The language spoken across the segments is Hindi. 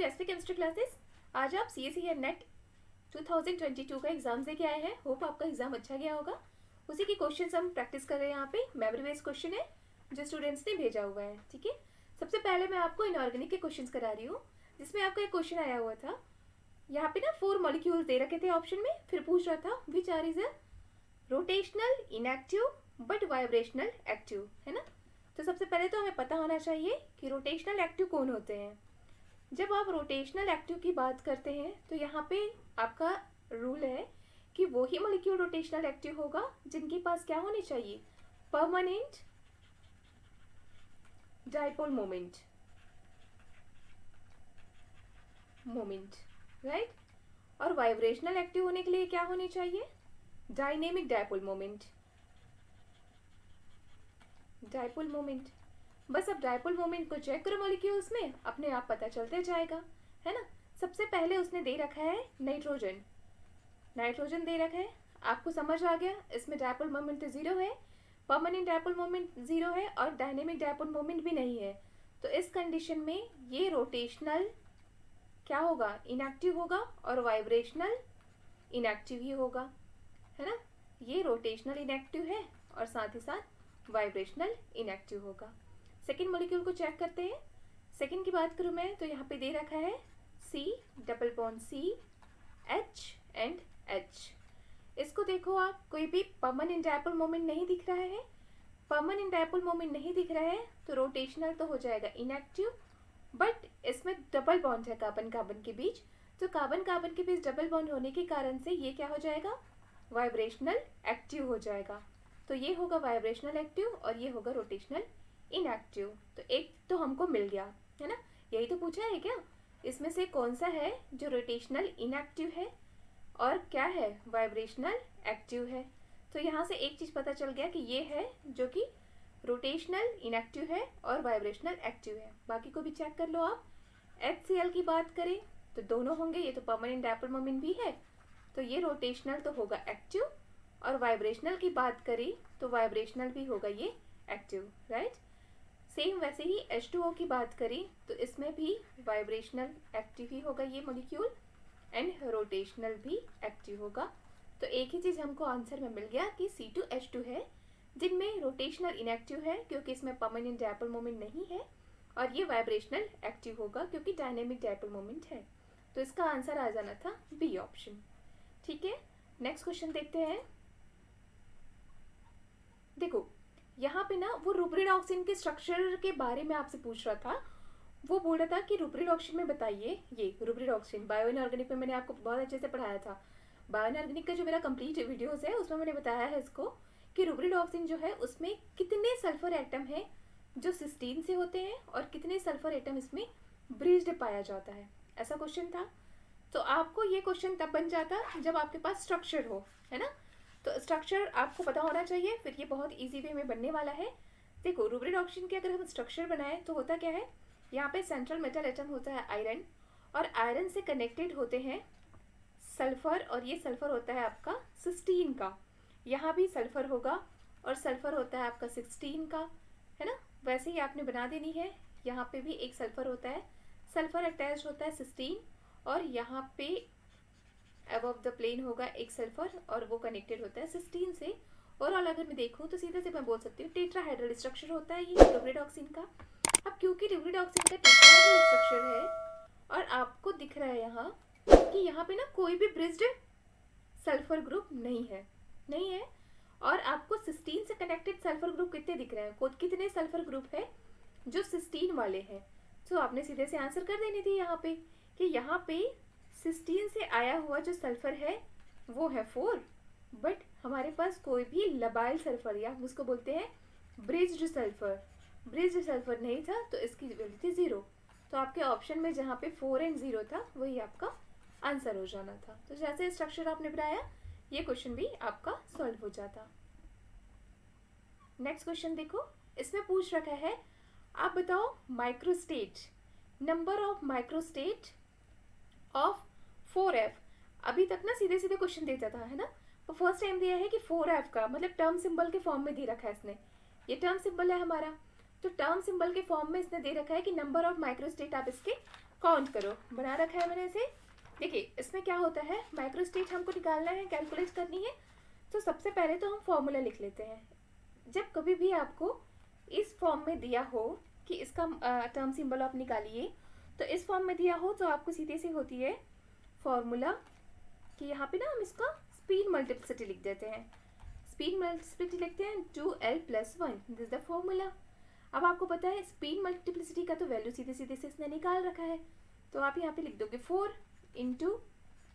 To SP chemistry classes. आज आप सीएसई या नेट 2022 का एग्जाम दे के आए हैं। होप आपका एग्जाम अच्छा गया होगा। उसी की क्वेश्चंस हम प्रैक्टिस कर रहे हैं। यहाँ पे मेमोरी बेस्ड क्वेश्चन है जो स्टूडेंट्स ने भेजा हुआ है। ठीक है, सबसे पहले मैं आपको इनऑर्गेनिक के क्वेश्चंस करा रही हूँ, जिसमें आपका एक क्वेश्चन आया हुआ था। यहाँ पे ना 4 मॉलिक्यूल्स दे रखे थे ऑप्शन में, फिर पूछ रहा था which are is a rotational inactive but vibrational active, है ना। तो सबसे पहले तो हमें पता होना चाहिए कि रोटेशनल एक्टिव कौन होते हैं। जब आप रोटेशनल एक्टिव की बात करते हैं तो यहाँ पे आपका रूल है कि वो ही मॉलिक्यूल रोटेशनल एक्टिव होगा जिनके पास क्या होनी चाहिए, परमानेंट डाइपोल मोमेंट, राइट। और वाइब्रेशनल एक्टिव होने के लिए क्या होनी चाहिए, डायनेमिक डाइपोल मोमेंट, बस अब डाइपोल मोमेंट को चेक करो मॉलिक्यूल्स में, अपने आप पता चलते जाएगा, है ना। सबसे पहले उसने दे रखा है नाइट्रोजन दे रखा है। आपको समझ आ गया, इसमें डाइपोल मोमेंट 0 है, परमानेंट डाइपोल मोमेंट 0 है और डायनेमिक डाइपोल मोमेंट भी नहीं है। तो इस कंडीशन में ये रोटेशनल क्या होगा, इनएक्टिव होगा और वाइब्रेशनल इनएक्टिव ही होगा, है ना। ये रोटेशनल इनएक्टिव है और साथ ही साथ वाइब्रेशनल इनएक्टिव होगा। सेकेंड मॉलिक्यूल को चेक करते हैं। सेकेंड की बात करूं मैं तो यहाँ पे दे रखा है C double bond C H and H। इसको देखो आप, कोई भी परमानेंट डाइपोल मोमेंट नहीं दिख रहा है। परमानेंट डाइपोल मोमेंट नहीं दिख रहा है तो रोटेशनल तो हो जाएगा इनएक्टिव, बट इसमें डबल बॉन्ड है कार्बन कार्बन के बीच, तो कार्बन कार्बन के बीच डबल बॉन्ड होने के कारण से ये क्या हो जाएगा, वाइब्रेशनल एक्टिव हो जाएगा। तो ये होगा वाइब्रेशनल एक्टिव और ये होगा रोटेशनल इनएक्टिव। तो एक तो हमको मिल गया, है ना। यही तो पूछा है क्या, इसमें से कौन सा है जो रोटेशनल इनएक्टिव है और क्या है, वाइब्रेशनल एक्टिव है। तो यहाँ से एक चीज़ पता चल गया कि ये है जो कि रोटेशनल इनएक्टिव है और वाइब्रेशनल एक्टिव है। बाकी को भी चेक कर लो आप। HCl की बात करें तो दोनों होंगे, ये तो परमानेंट डाइपोल मोमेंट भी है तो ये रोटेशनल तो होगा एक्टिव, और वाइब्रेशनल की बात करें तो वाइब्रेशनल भी होगा ये एक्टिव, राइट। सेम वैसे ही H2O की बात करें तो इसमें भी वाइब्रेशनल एक्टिव ही होगा ये मॉलिक्यूल एंड रोटेशनल भी एक्टिव होगा। तो एक ही चीज़ हमको आंसर में मिल गया कि C2H2 है जिनमें रोटेशनल इनएक्टिव है क्योंकि इसमें परमानेंट डाइपोल मोमेंट नहीं है, और ये वाइब्रेशनल एक्टिव होगा क्योंकि डायनेमिक डाइपोल मोमेंट है। तो इसका आंसर आ जाना था बी ऑप्शन। ठीक है, नेक्स्ट क्वेश्चन देखते हैं। देखो यहाँ पे ना वो रुब्रिडॉक्सिन के स्ट्रक्चर के बारे में आपसे पूछ रहा था। वो बोल रहा था कि रुब्रिडॉक्सिन में बताइए, ये रुब्रिडॉक्सिन बायो इनऑर्गेनिक में मैंने आपको बहुत अच्छे से पढ़ाया था। बायो इनऑर्गेनिक का जो मेरा कंप्लीट वीडियोस है उसमें मैंने बताया है इसको कि रुब्रिडॉक्सिन जो है उसमें कितने सल्फर एटम है जो सिस्टीन से होते हैं और कितने सल्फर एटम इसमें ब्रिज्ड पाया जाता है, ऐसा क्वेश्चन था। तो आपको ये क्वेश्चन तब बन जाता जब आपके पास स्ट्रक्चर हो, है ना। तो स्ट्रक्चर आपको पता होना चाहिए, फिर ये बहुत इजी वे में बनने वाला है। देखो रुब्रिडॉक्सिन के अगर हम स्ट्रक्चर बनाएं तो होता क्या है, यहाँ पे सेंट्रल मेटल एटम होता है आयरन, और आयरन से कनेक्टेड होते हैं सल्फर, और ये सल्फर होता है आपका सिस्टीन का। यहाँ भी सल्फर होगा और सल्फर होता है आपका 16 का, है ना। वैसे ही आपने बना देनी है। यहाँ पे भी एक सल्फर होता है, सल्फर अटैच होता है 16, और यहाँ पे अबव द प्लेन होगा एक सल्फर और वो कनेक्टेड होता है 16 से। और अगर मैं देखूँ तो सीधे से मैं बोल सकती हूँ टेट्राहाइड्रल स्ट्रक्चर होता है ये रुब्रिडॉक्सिन का। अब क्योंकि रुब्रिडॉक्सिन का टेट्राहाइड्रल स्ट्रक्चर है और आपको दिख रहा है यहाँ कि यहाँ पे ना कोई भी ब्रिज्ड सल्फर ग्रुप नहीं है, और आपको सिस्टीन से कनेक्टेड सल्फर ग्रुप कितने दिख रहे हैं, कितने सल्फर ग्रुप है जो सिस्टीन वाले हैं। तो आपने सीधे से आंसर कर देनी थी यहाँ पे कि यहाँ पे सिस्टीन से आया हुआ जो सल्फर है वो है 4, बट हमारे पास कोई भी लबाइल सल्फर या उसको बोलते हैं ब्रिज्ड सल्फर नहीं था, तो इसकी वैल्यू थी 0। तो आपके ऑप्शन में जहाँ पे 4 एंड 0 था वही आपका आंसर हो जाना था। तो जैसे स्ट्रक्चर आपने बनाया ये क्वेश्चन भी आपका सॉल्व हो जाता। नेक्स्ट क्वेश्चन देखो, इसमें पूछ रखा है आप बताओ microstate, number of microstate of 4f। अभी तक ना सीधे सीधे क्वेश्चन देता था, है ना। तो फर्स्ट टाइम दिया है कि 4f का मतलब टर्म सिंबल के फॉर्म में दे रखा है इसने, ये टर्म सिंबल है हमारा। तो टर्म सिंबल के फॉर्म में इसने दे रखा है कि नंबर ऑफ माइक्रोस्टेट आप इसके काउंट करो, बना रखा है मैंने इसे। देखिए इसमें क्या होता है, माइक्रोस्टेट हमको निकालना है, कैलकुलेट करनी है। तो सबसे पहले तो हम फॉर्मूला लिख लेते हैं। जब कभी भी आपको इस फॉर्म में दिया हो कि इसका टर्म सिंबल आप निकालिए, तो इस फॉर्म में दिया हो तो आपको सीधे से होती है फॉर्मूला कि यहाँ पे ना हम इसका स्पीड मल्टीप्लिसिटी लिख देते हैं। स्पीड मल्टीप्लिसिटी लिखते हैं 2l+1, दिस द फॉर्मूला। अब आपको पता है स्पीड मल्टीप्लिसिटी का तो वैल्यू सीधे सीधे से इसने निकाल रखा है, तो आप यहाँ पे लिख दोगे 4 इंटू,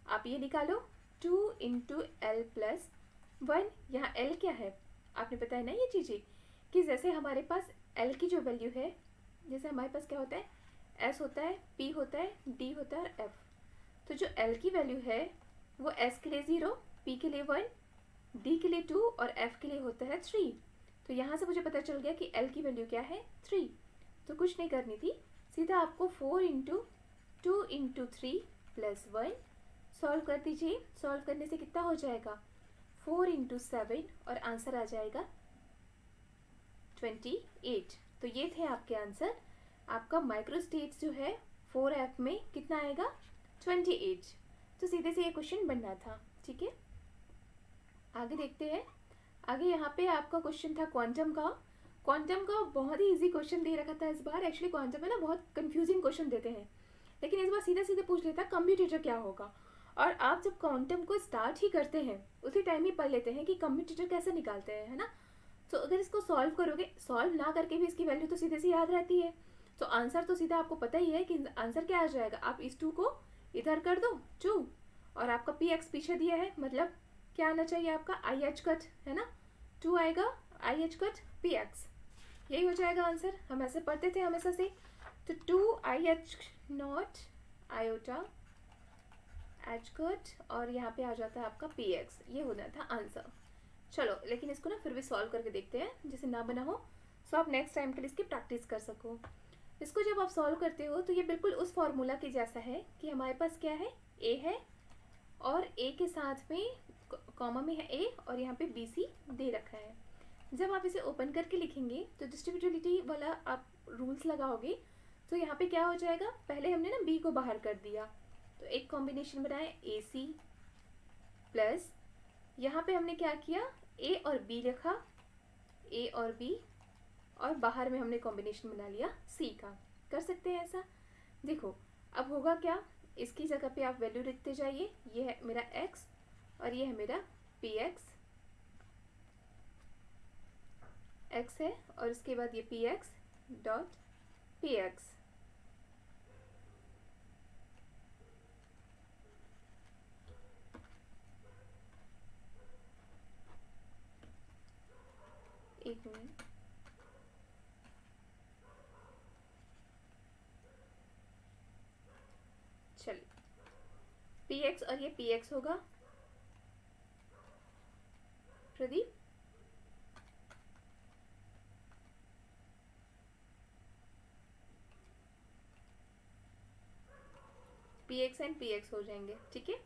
आप ये निकालो 2 इंटू l+1। यहाँ l क्या है आपने पता है ना ये चीज़ें, कि जैसे हमारे पास l की जो वैल्यू है, जैसे हमारे पास क्या होता है, s होता है, p होता है, d होता है और f। तो जो l की वैल्यू है वो s के लिए 0, p के लिए 1, d के लिए 2 और f के लिए होता है 3। तो यहाँ से मुझे पता चल गया कि l की वैल्यू क्या है 3। तो कुछ नहीं करनी थी, सीधा आपको 4 इंटू 2 इंटू 3+1 सॉल्व कर दीजिए। सॉल्व करने से कितना हो जाएगा 4 इंटू 7 और आंसर आ जाएगा 28। तो ये थे आपके आंसर। आपका माइक्रोस्टेट्स जो है 4F में कितना आएगा 28। तो सीधे से ये क्वेश्चन बनना था। ठीक है, आगे देखते हैं। आगे यहाँ पे आपका क्वेश्चन था क्वांटम का। क्वांटम का बहुत ही इजी क्वेश्चन दे रखा था इस बार। एक्चुअली क्वांटम में ना बहुत कंफ्यूजिंग क्वेश्चन देते हैं, लेकिन इस बार सीधे सीधे पूछ लेता कम्यूटेटर क्या होगा। और आप जब क्वांटम को स्टार्ट ही करते हैं उसी टाइम ही पढ़ लेते हैं कि कम्यूटेटर कैसे निकालते हैं, है ना। तो अगर इसको सॉल्व करोगे, सॉल्व ना करके भी इसकी वैल्यू तो सीधे से याद रहती है। तो आंसर तो सीधा आपको पता ही है कि आंसर क्या आ जाएगा। आप इस 2 को इधर कर दो 2, और आपका पी एक्स पीछे दिया है, मतलब क्या आना चाहिए आपका आई एच कट, है ना। 2 आएगा I H cut P x, यही हो जाएगा आंसर। हम ऐसे पढ़ते थे हमेशा से। तो 2 I H not iota H cut, और यहाँ पे आ जाता है आपका पी एक्स, ये होना था आंसर। चलो लेकिन इसको ना फिर भी सॉल्व करके देखते हैं, जैसे ना बना हो सो आप नेक्स्ट टाइम के लिए इसकी प्रैक्टिस कर सको। इसको जब आप सॉल्व करते हो तो ये बिल्कुल उस फॉर्मूला के जैसा है कि हमारे पास क्या है, ए है और ए के साथ में कॉमा में है ए और यहाँ पे बी सी दे रखा है। जब आप इसे ओपन करके लिखेंगे तो डिस्ट्रीब्यूटिविटी वाला आप रूल्स लगाओगे, तो यहाँ पे क्या हो जाएगा, पहले हमने ना बी को बाहर कर दिया, तो एक कॉम्बिनेशन बनाया ए सी प्लस, यहाँ पे हमने क्या किया ए और बी लिखा, ए और बी, और बाहर में हमने कॉम्बिनेशन बना लिया सी का। कर सकते हैं ऐसा। देखो अब होगा क्या, इसकी जगह पे आप वैल्यू लिखते जाइए। ये है मेरा x और ये है मेरा पी एक्स, x है और उसके बाद ये P x dot P x. एक मिनट, चलिए पी एक्स और ये पी एक्स होगा। Pradeep P x and P x हो जाएंगे। ठीक है,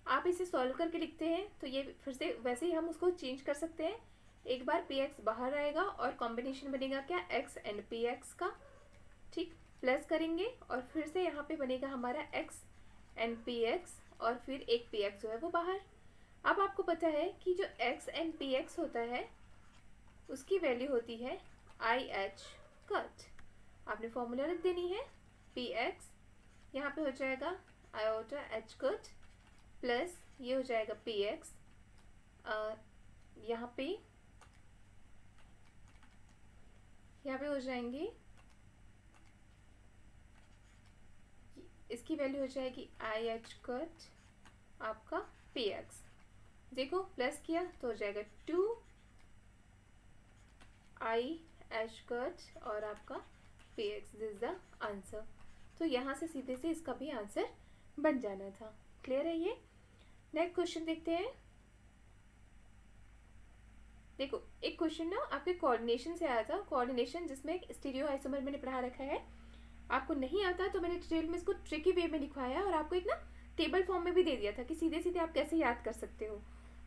आप इसे सॉल्व करके लिखते हैं तो ये फिर से वैसे ही हम उसको चेंज कर सकते हैं। एक बार पी एक्स बाहर आएगा और कॉम्बिनेशन बनेगा क्या, एक्स एंड पी एक्स का। ठीक, प्लस करेंगे और फिर से यहाँ पे बनेगा हमारा एक्स एंड पी एक्स और फिर एक पी एक्स जो है वो बाहर। अब आपको पता है कि जो एक्स एंड पी एक्स होता है उसकी वैल्यू होती है आई एच कट। आपने फॉर्मूला रख देनी है, पी एक्स यहाँ पे हो जाएगा आयोटा एच कट प्लस ये हो जाएगा पी एक्स, यहाँ पे हो जाएंगे, इसकी वैल्यू हो जाएगी आई एच कट आपका पी एक्स। देखो प्लस किया तो हो जाएगा 2 आई एच कट और आपका P x, this is the answer. तो यहाँ से सीधे से इसका भी आंसर बन जाना था। क्लियर है ये। नेक्स्ट क्वेश्चन देखते हैं। देखो एक क्वेश्चन ना आपके कोऑर्डिनेशन से आया था, कोऑर्डिनेशन जिसमें एक स्टीरियो आइसोमर मैंने पढ़ा रखा है। आपको नहीं आता तो मैंने डिटेल में इसको ट्रिकी वे में लिखवाया और आपको एक ना टेबल फॉर्म में भी दे दिया था कि सीधे सीधे आप कैसे याद कर सकते हो।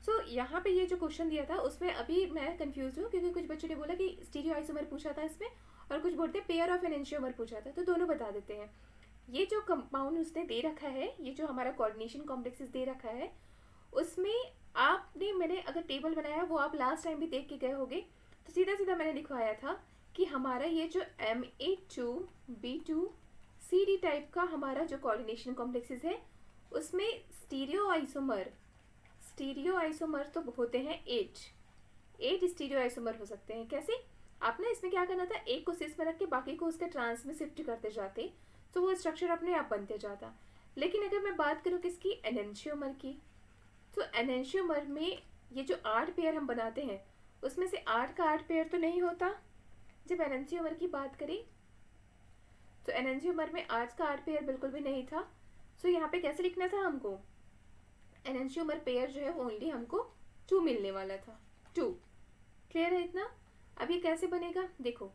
सो यहाँ पे ये जो क्वेश्चन दिया था उसमें अभी मैं कंफ्यूज हूँ, क्योंकि कुछ बच्चों ने बोला कि स्टीरियो आइसोमर पूछा था इसमें और कुछ बोलते पेयर ऑफ एन एंशियोमर पूछा था, तो दोनों बता देते हैं। ये जो कंपाउंड उसने दे रखा है, ये जो हमारा कोऑर्डिनेशन कॉम्प्लेक्सेस दे रखा है, उसमें आपने, मैंने अगर टेबल बनाया वो आप लास्ट टाइम भी देख के गए होगे, तो सीधा सीधा मैंने लिखवाया था कि हमारा ये जो Ma2B2CD टाइप का हमारा जो कोऑर्डिनेशन कॉम्प्लेक्सेस है, उसमें स्टीरियो आइसोमर तो होते हैं 8 स्टीरियो आइसोमर हो सकते हैं। कैसे? आप ना इसमें क्या करना था, एक को सिस में रख के बाकी को उसके ट्रांस में शिफ्ट करते जाते, तो वो स्ट्रक्चर अपने आप बनते जाता। लेकिन अगर मैं बात करूँ किसकी, एनेंशियोमर की, तो एनेंशियोमर में ये जो 8 पेयर हम बनाते हैं, उसमें से 8 का 8 पेयर तो नहीं होता जब एनेंशियोमर की बात करें। तो एनेंशियोमर में 8 का 8 पेयर बिल्कुल भी नहीं था। सो यहाँ पे कैसे लिखना था हमको, एनेंशियोमर पेयर जो है ओनली हमको 2 मिलने वाला था, 2। क्लियर है इतना? अब ये कैसे बनेगा, देखो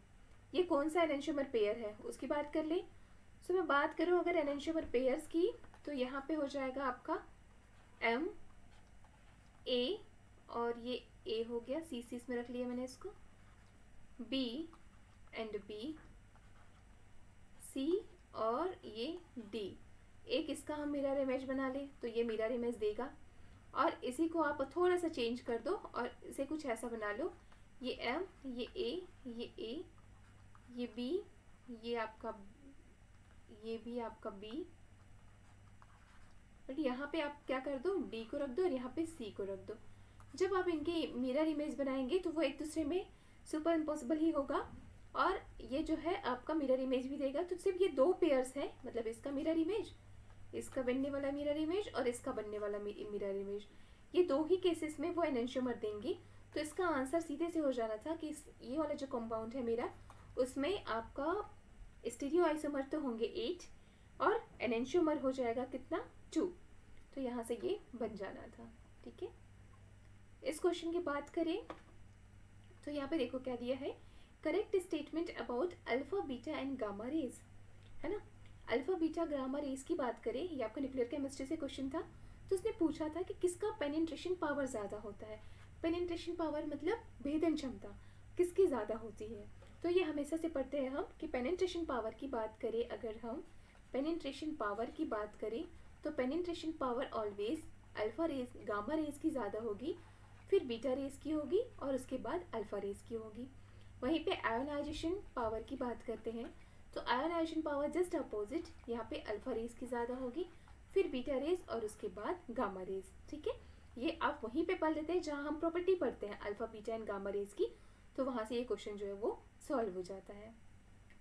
ये कौन सा एनेंशियोमर पेयर है उसकी बात कर ले। सो मैं बात करूँ अगर एनेंशियोमर पेयर्स की, तो यहाँ पे हो जाएगा आपका M A, और ये A हो गया, C में रख लिया मैंने इसको, B एंड B, C और ये D। एक इसका हम मिरर इमेज बना ले तो ये मिरर इमेज देगा, और इसी को आप थोड़ा सा चेंज कर दो और इसे कुछ ऐसा बना लो, ये M, ये A, ये B, ये भी आपका B, बट यहाँ पे आप क्या कर दो, D को रख दो और यहाँ पे C को रख दो। जब आप इनके मिरर इमेज बनाएंगे तो वो एक दूसरे में सुपर इम्पॉसिबल ही होगा, और ये जो है आपका मिरर इमेज भी देगा। तो सिर्फ ये 2 पेयर्स हैं, मतलब इसका मिरर इमेज, इसका बनने वाला मिरर इमेज और इसका बनने वाला मिरर इमेज, ये 2 ही केसेस में वो एनेंशियोमर देंगे। तो इसका आंसर सीधे से हो जाना था कि ये वाला जो कंपाउंड है मेरा, उसमें आपका स्टीरियो आइसोमर तो होंगे 8 और एनेंशियोमर हो जाएगा कितना, 2। तो यहाँ से ये बन जाना था। ठीक है, इस क्वेश्चन की बात करें तो यहाँ पे देखो क्या दिया है, correct statement about alpha beta and gamma rays, है ना। अल्फा बीटा गामा रेज की बात करें, ये आपका न्यूक्लियर केमिस्ट्री से क्वेश्चन था। तो उसने पूछा था कि किसका पेनिट्रेशन पावर ज़्यादा होता है। पेनिट्रेशन पावर मतलब भेदन क्षमता किसकी ज़्यादा होती है। तो ये हमेशा से पढ़ते हैं हम कि पेनिट्रेशन पावर की बात करें, अगर हम पेनिट्रेशन पावर की बात करें तो penetration power always alpha raise gamma rays की ज़्यादा होगी, फिर बीटा रेज की होगी और उसके बाद अल्फा रेज की होगी। वहीं पे आयोनाइजेशन पावर की बात करते हैं तो आयोनाइजेशन पावर जस्ट अपोजिट, यहाँ पे अल्फा रेज की ज़्यादा होगी, फिर बीटा रेज और उसके बाद गामा रेज। ठीक है, ये आप वहीं पे पढ़ लेते हैं जहाँ हम प्रॉपर्टी पढ़ते हैं alpha beta and gamma rays की, तो वहाँ से ये क्वेश्चन जो है वो सॉल्व हो जाता है।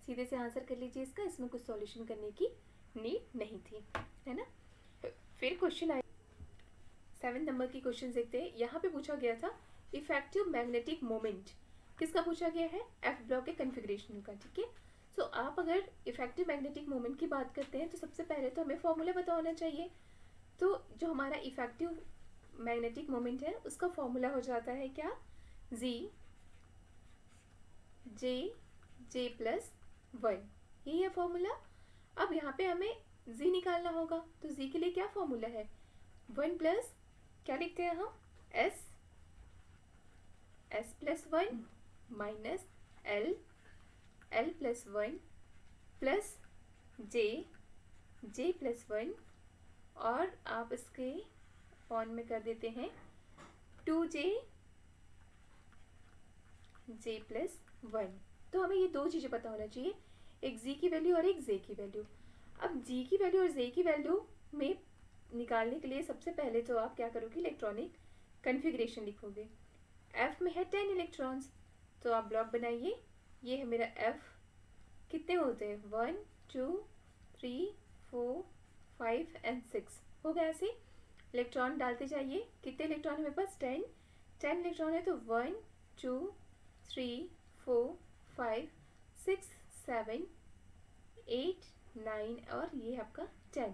सीधे से आंसर कर लीजिए इसका, इसमें कुछ सॉल्यूशन करने की नीड नहीं थी, है ना। फिर क्वेश्चन आए 7 नंबर की क्वेश्चन देखते हैं। यहाँ पे पूछा गया था इफेक्टिव मैग्नेटिक मोमेंट, किसका पूछा गया है, एफ ब्लॉक के कन्फिग्रेशन का। ठीक है, सो आप अगर इफेक्टिव मैग्नेटिक मोमेंट की बात करते हैं तो सबसे पहले तो हमें फॉर्मूला पता होना चाहिए। तो जो हमारा इफेक्टिव मैग्नेटिक मोमेंट है उसका फॉर्मूला हो जाता है क्या, G+1, यही है फॉर्मूला। अब यहाँ पे हमें Z निकालना होगा, तो Z के लिए क्या फॉर्मूला है, 1 प्लस क्या लिखते हैं हम, S+1 minus L+1 plus J+1, और आप इसके ऑन में कर देते हैं 2J+1। तो हमें ये 2 चीज़ें पता होना चाहिए, एक Z की वैल्यू और एक J की वैल्यू। अब G की वैल्यू और J की वैल्यू में निकालने के लिए सबसे पहले तो आप क्या करोगे, इलेक्ट्रॉनिक कन्फिग्रेशन लिखोगे। F में है 10 इलेक्ट्रॉन्स, तो आप ब्लॉक बनाइए। ये है मेरा F, कितने होते हैं, 1 2 3 4 5 एंड 6 हो गया। ऐसे इलेक्ट्रॉन डालते जाइए, कितने इलेक्ट्रॉन है मेरे पास, 10 इलेक्ट्रॉन है, तो 1 2 3 4 5 6 7 8 9 और ये आपका 10।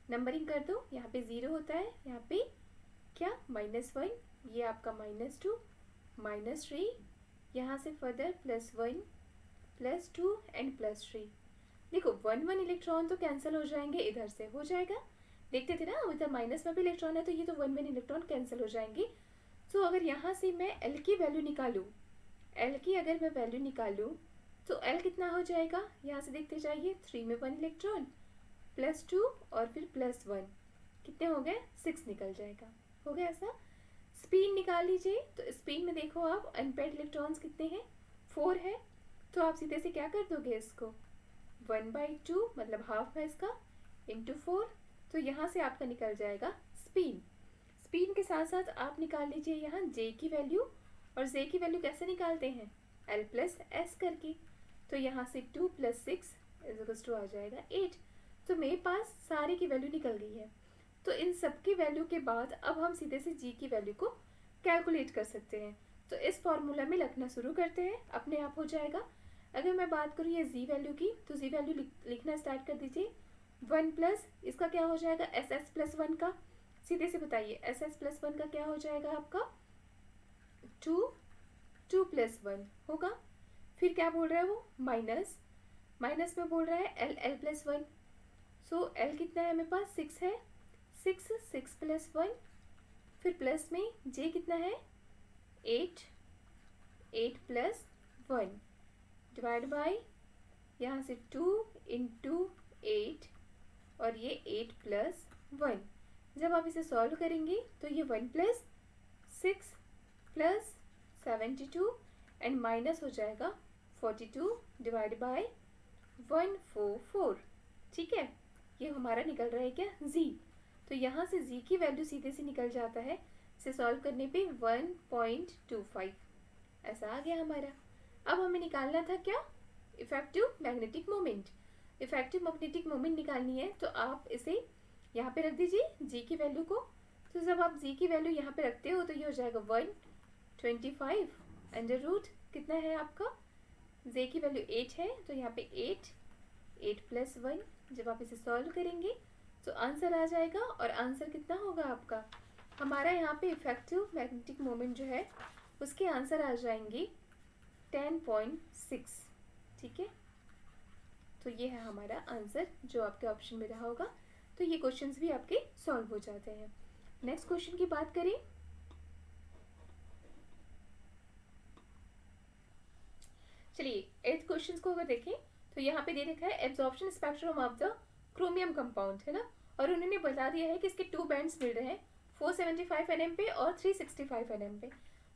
नंबरिंग कर दो, यहाँ पे 0 होता है, यहाँ पे क्या, -1, ये आपका -2 -3, यहाँ से फर्दर +1 +2 एंड +3। देखो 1 इलेक्ट्रॉन तो कैंसिल हो जाएंगे, इधर से हो जाएगा, देखते थे ना इधर माइनस में भी इलेक्ट्रॉन है, तो ये तो 1 इलेक्ट्रॉन कैंसिल हो जाएंगे। तो अगर यहाँ से मैं L की वैल्यू निकालूँ, L की अगर मैं वैल्यू निकालूँ तो L कितना हो जाएगा, यहाँ से देखते जाइए, 3 में 1 इलेक्ट्रॉन +2 और फिर +1, कितने हो गए? 6 निकल जाएगा। हो गया ऐसा। स्पिन निकाल लीजिए। तो स्पिन में देखो आप अनपेयर्ड इलेक्ट्रॉन्स कितने हैं? 4 है। तो आप सीधे से क्या कर दोगे इसको? 1/2 मतलब हाफ है इसका इंटू 4। तो यहाँ से आपका निकल जाएगा स्पिन। स्पिन के साथ साथ आप निकाल लीजिए यहाँ जे की वैल्यू। और जे की वैल्यू कैसे निकालते हैं? L+S करके। तो यहाँ से 2 + 6 = आ जाएगा 8। तो मेरे पास सारे की वैल्यू निकल गई है। तो इन सब की वैल्यू के बाद अब हम सीधे से जी की वैल्यू को कैलकुलेट कर सकते हैं। तो इस फॉर्मूला में लिखना शुरू करते हैं, अपने आप हो जाएगा। अगर मैं बात करूँ ये जी वैल्यू की, तो जी वैल्यू लिखना स्टार्ट कर दीजिए। 1 प्लस इसका क्या हो जाएगा? SS+1 का। सीधे से बताइए SS+1 का क्या हो जाएगा आपका? 2 + 1 होगा। फिर क्या बोल रहा है वो? माइनस में बोल रहा है L+1। सो L कितना है मेरे पास? 6 है। 6 + 1। फिर प्लस में J कितना है? 8 + 1 डिवाइड बाई यहाँ से 2 × 8 और ये 8 + 1। जब आप इसे सॉल्व करेंगे तो ये 1 + 6 + 72 एंड माइनस हो जाएगा 42 डिवाइड बाई 144। ठीक है, ये हमारा निकल रहा है क्या? जी। तो यहाँ से जी की वैल्यू सीधे से निकल जाता है, इसे सॉल्व करने पे 1.25 ऐसा आ गया हमारा। अब हमें निकालना था क्या? Effective magnetic moment. Effective magnetic moment निकालनी है तो आप इसे यहाँ पे रख दीजिए जी की वैल्यू को। तो जब आप जी की वैल्यू यहाँ पे रखते हो तो ये हो जाएगा 125 √ कितना है आपका? जे की वैल्यू 8 है तो यहाँ पे 8 + 1। जब आप इसे सॉल्व करेंगे तो आंसर आ जाएगा। और आंसर कितना होगा आपका? हमारा यहाँ पे इफेक्टिव मैग्नेटिक मोमेंट जो है उसके आंसर आ जाएंगे 10.6। ठीक है, तो ये है हमारा आंसर जो आपके ऑप्शन में रहा होगा। तो ये क्वेश्चंस भी आपके सॉल्व हो जाते हैं। नेक्स्ट क्वेश्चन की बात करें। चलिए 8th क्वेश्चन को अगर देखें तो यहाँ पे दे रखा है absorption spectrum of the chromium compound, है ना। और उन्होंने बता दिया है कि इसके 2 बैंड्स मिल रहे हैं 475 nm पे और 365 nm पे।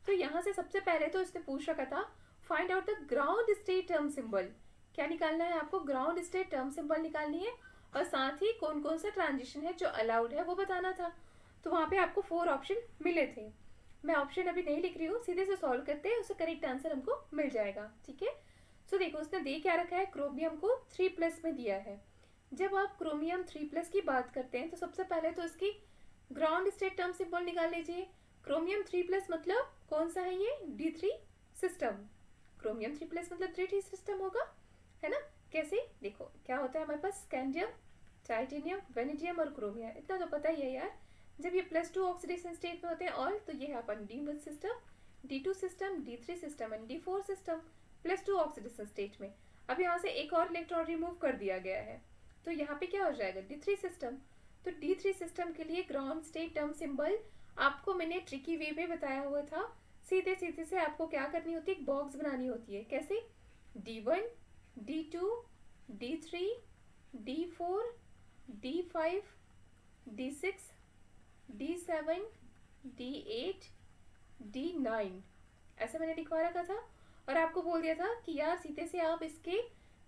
तो यहाँ से सबसे पहले तो इसने पूछ रखा था find out the ground state term symbol. क्या निकालना है आपको? ग्राउंड स्टेट टर्म सिंबल निकालनी है और साथ ही कौन कौन सा ट्रांजिशन है जो अलाउड है वो बताना था। तो वहाँ पे आपको 4 ऑप्शन मिले थे। मैं ऑप्शन अभी नहीं लिख रही हूँ, सीधे से सॉल्व करते हैं, उसका करेक्ट आंसर हमको मिल जाएगा। ठीक है, सो देखो उसने दे क्या रखा है? क्रोमियम को 3+ में दिया है। जब आप क्रोमियम 3+ की बात करते हैं तो सबसे पहले तो इसकी ग्राउंड स्टेट टर्म सिंबल निकाल लीजिए। क्रोमियम 3+ मतलब कौन सा है ये? D3 system. क्रोमियम 3+ मतलब D3 सिस्टम होगा, है ना। कैसे? देखो क्या होता है हमारे पास? स्कैंडियम, टाइटेनियम, वेनेडियम और क्रोमियम, इतना तो पता ही है यार। जब ये +2 ऑक्सीडेशन स्टेट में होते हैं ऑल, तो ये है अपन D1 system, D2 system, D3 system and D4 system +2 oxidation state में। अब यहाँ से एक और इलेक्ट्रॉन रिमूव कर दिया गया है तो यहाँ पे क्या हो जाएगा? D3 system. तो D3 सिस्टम के लिए ग्राउंड स्टेट टर्म सिंबल आपको मैंने ट्रिकी वे में बताया हुआ था। सीधे सीधे से आपको क्या करनी होती है? एक बॉक्स बनानी होती है। कैसे? D1, D2, D3, D4, D5, D6, D7, D8, D9 ऐसा मैंने लिखवा रखा था। और आपको बोल दिया था कि यार सीधे से आप इसके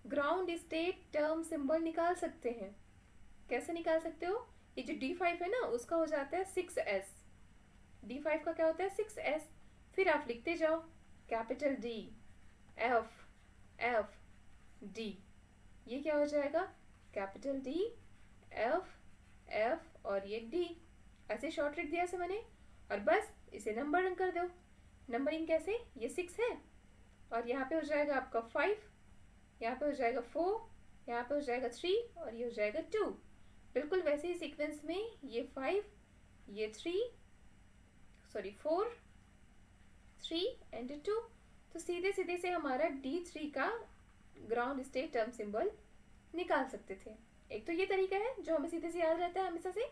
ग्राउंड स्टेट टर्म सिंबल निकाल सकते हैं। कैसे निकाल सकते हो? ये जो D5 है ना उसका हो जाता है 6s। D5 का क्या होता है? 6s। फिर आप लिखते जाओ capital D, F, F, D। ये क्या हो जाएगा? कैपिटल D, F, F और ये D। ऐसे शॉर्ट लिख दिया से मैंने। और बस इसे नंबरिंग कर दो। नंबरिंग कैसे? ये 6 है और यहाँ पे हो जाएगा आपका 5, यहाँ पे हो जाएगा 4, यहाँ पे हो जाएगा 3 और ये हो जाएगा 2। बिल्कुल वैसे ही सीक्वेंस में ये 5, ये 4, 3 एंड 2। तो सीधे सीधे से हमारा D3 का ग्राउंड स्टेट टर्म सिंबल निकाल सकते थे। एक तो ये तरीका है जो हमें सीधे से याद रहता है हमेशा से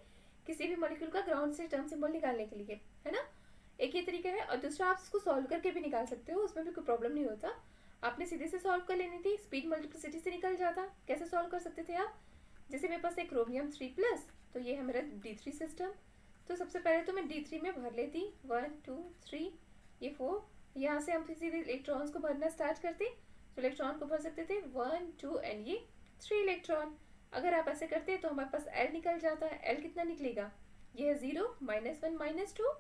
किसी भी मॉलिक्यूल का ग्राउंड स्टेट टर्म सिंबल निकालने के लिए, है ना। एक ये तरीका है। और दूसरा आप इसको सॉल्व करके भी निकाल सकते हो, उसमें भी कोई प्रॉब्लम नहीं होता। आपने सीधे से सॉल्व कर लेनी थी, स्पीड मल्टीप्लिसिटी से निकल जाता। कैसे सॉल्व कर सकते थे आप? जैसे मेरे पास एक क्रोमियम 3+, तो ये है मेरा D3 सिस्टम। तो सबसे पहले तो मैं D3 में भर लेती 1 2 3, ये 4। यहाँ से हम सीधे इलेक्ट्रॉन्स को भरना स्टार्ट करते, तो इलेक्ट्रॉन को भर सकते थे 1 2 एंड ये 3 इलेक्ट्रॉन। अगर आप ऐसे करते तो हमारे पास L निकल जाता है। L कितना निकलेगा, ये है 0 -1 -2,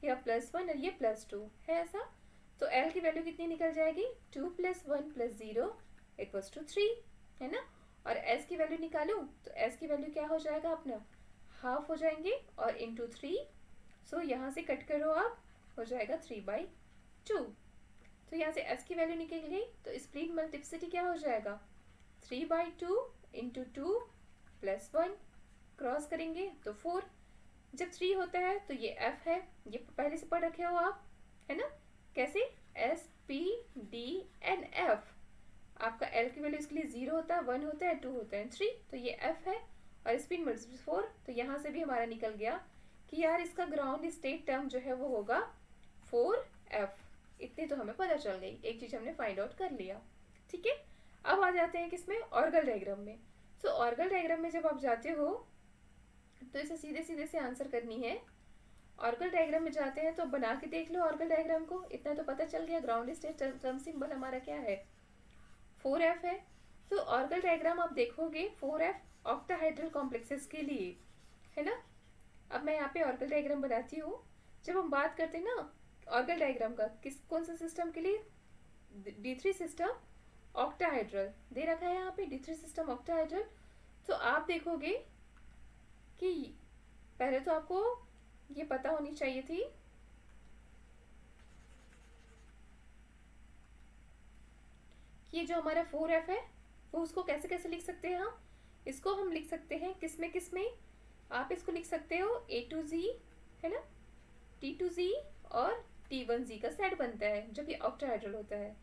या +1 और ये +2 है ऐसा। तो L की वैल्यू कितनी निकल जाएगी, 2 + 1 + 0 = 3, है ना। और S की वैल्यू निकालूं तो S की वैल्यू क्या हो जाएगा अपना, हाफ हो जाएंगे और इंटू 3। सो यहाँ से कट करो आप, हो जाएगा 3/2। तो यहाँ से S की वैल्यू निकल गई, तो स्प्लिट मल्टीप्लिसिटी क्या हो जाएगा, 3/2 इंटू 2 + 1, क्रॉस करेंगे तो 4। जब 3 होता है तो ये F है, ये पहले से पढ़ रखे हो आप, है ना। कैसे, SPDNF। आपका L की वैल्यू इसके लिए 0 होता है, 1 होता है, 2 होता है, 3, तो ये F है। और स्पिन मल्टीप्ल 4, तो यहाँ से भी हमारा निकल गया कि यार इसका ग्राउंड स्टेट टर्म जो है वो होगा 4F। इतनी तो हमें पता चल गई, एक चीज हमने फाइंड आउट कर लिया। ठीक है, अब आ जाते हैं किसमें, ऑर्गल डायग्राम में। तो ऑर्गल डायग्राम में जब आप जाते हो तो इसे सीधे सीधे से आंसर करनी है। ऑर्गल डायग्राम में जाते हैं तो बना के देख लो ऑर्गल डायग्राम को, इतना तो पता चल गया। ग्राउंड स्टेट टर्म सिंबल हमारा क्या है, 4F है। तो ऑर्गल डायग्राम आप देखोगे 4F ऑक्टाहाइड्रल कॉम्प्लेक्सेस के लिए, है ना। अब मैं यहाँ पे ऑर्गल डायग्राम बनाती हूँ। जब हम बात करते हैं ना ऑर्गल डायग्राम का, कौन सा सिस्टम के लिए, D3 सिस्टम ऑक्टाहाइड्रल दे रखा है यहाँ पे, D3 सिस्टम ऑक्टाहाइड्रल। तो आप देखोगे कि पहले तो आपको ये पता होनी चाहिए थी कि ये जो हमारा 4F है वो उसको कैसे कैसे लिख सकते हैं हम। इसको हम लिख सकते हैं किस में आप इसको लिख सकते हो A to Z, है ना, T to Z और T1Z का सेट बनता है जो कि ऑक्टाहाइड्रल होता है।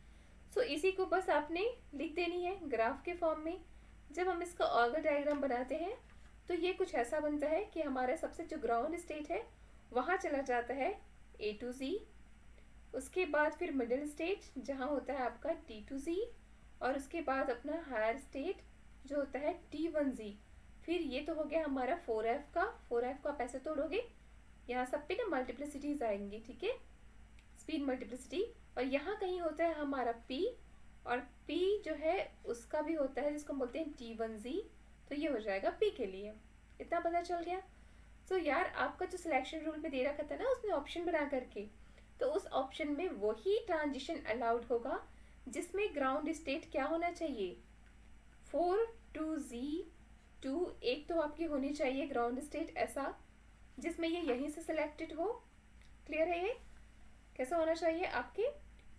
सो इसी को बस आपने लिख देनी है ग्राफ के फॉर्म में। जब हम इसका ऑर्गल डायग्राम बनाते हैं तो ये कुछ ऐसा बनता है कि हमारा सबसे जो ग्राउंड स्टेट है वहाँ चला जाता है A to Z, उसके बाद फिर मिडिल स्टेट जहाँ होता है आपका T to Z, और उसके बाद अपना हायर स्टेट जो होता है T1Z। फिर ये तो हो गया हमारा 4F का। 4F को आप ऐसे तोड़ोगे, यहाँ सब पे ना मल्टीप्लिसिटीज आएंगी, ठीक है, स्पीड मल्टीप्लिसिटी। और यहाँ कहीं होता है हमारा P, और P जो है उसका भी होता है जिसको हम बोलते हैं T1Z, तो ये हो जाएगा P के लिए। इतना पता चल गया। तो यार आपका जो सिलेक्शन रूल में दे रखा था ना उसने ऑप्शन बना करके, तो उस ऑप्शन में वही ट्रांजिशन अलाउड होगा जिसमें ग्राउंड स्टेट क्या होना चाहिए, 4 to Z2। एक तो आपकी होनी चाहिए ग्राउंड स्टेट ऐसा जिसमें ये यहीं से सिलेक्टेड हो। क्लियर है ये कैसा होना चाहिए, आपके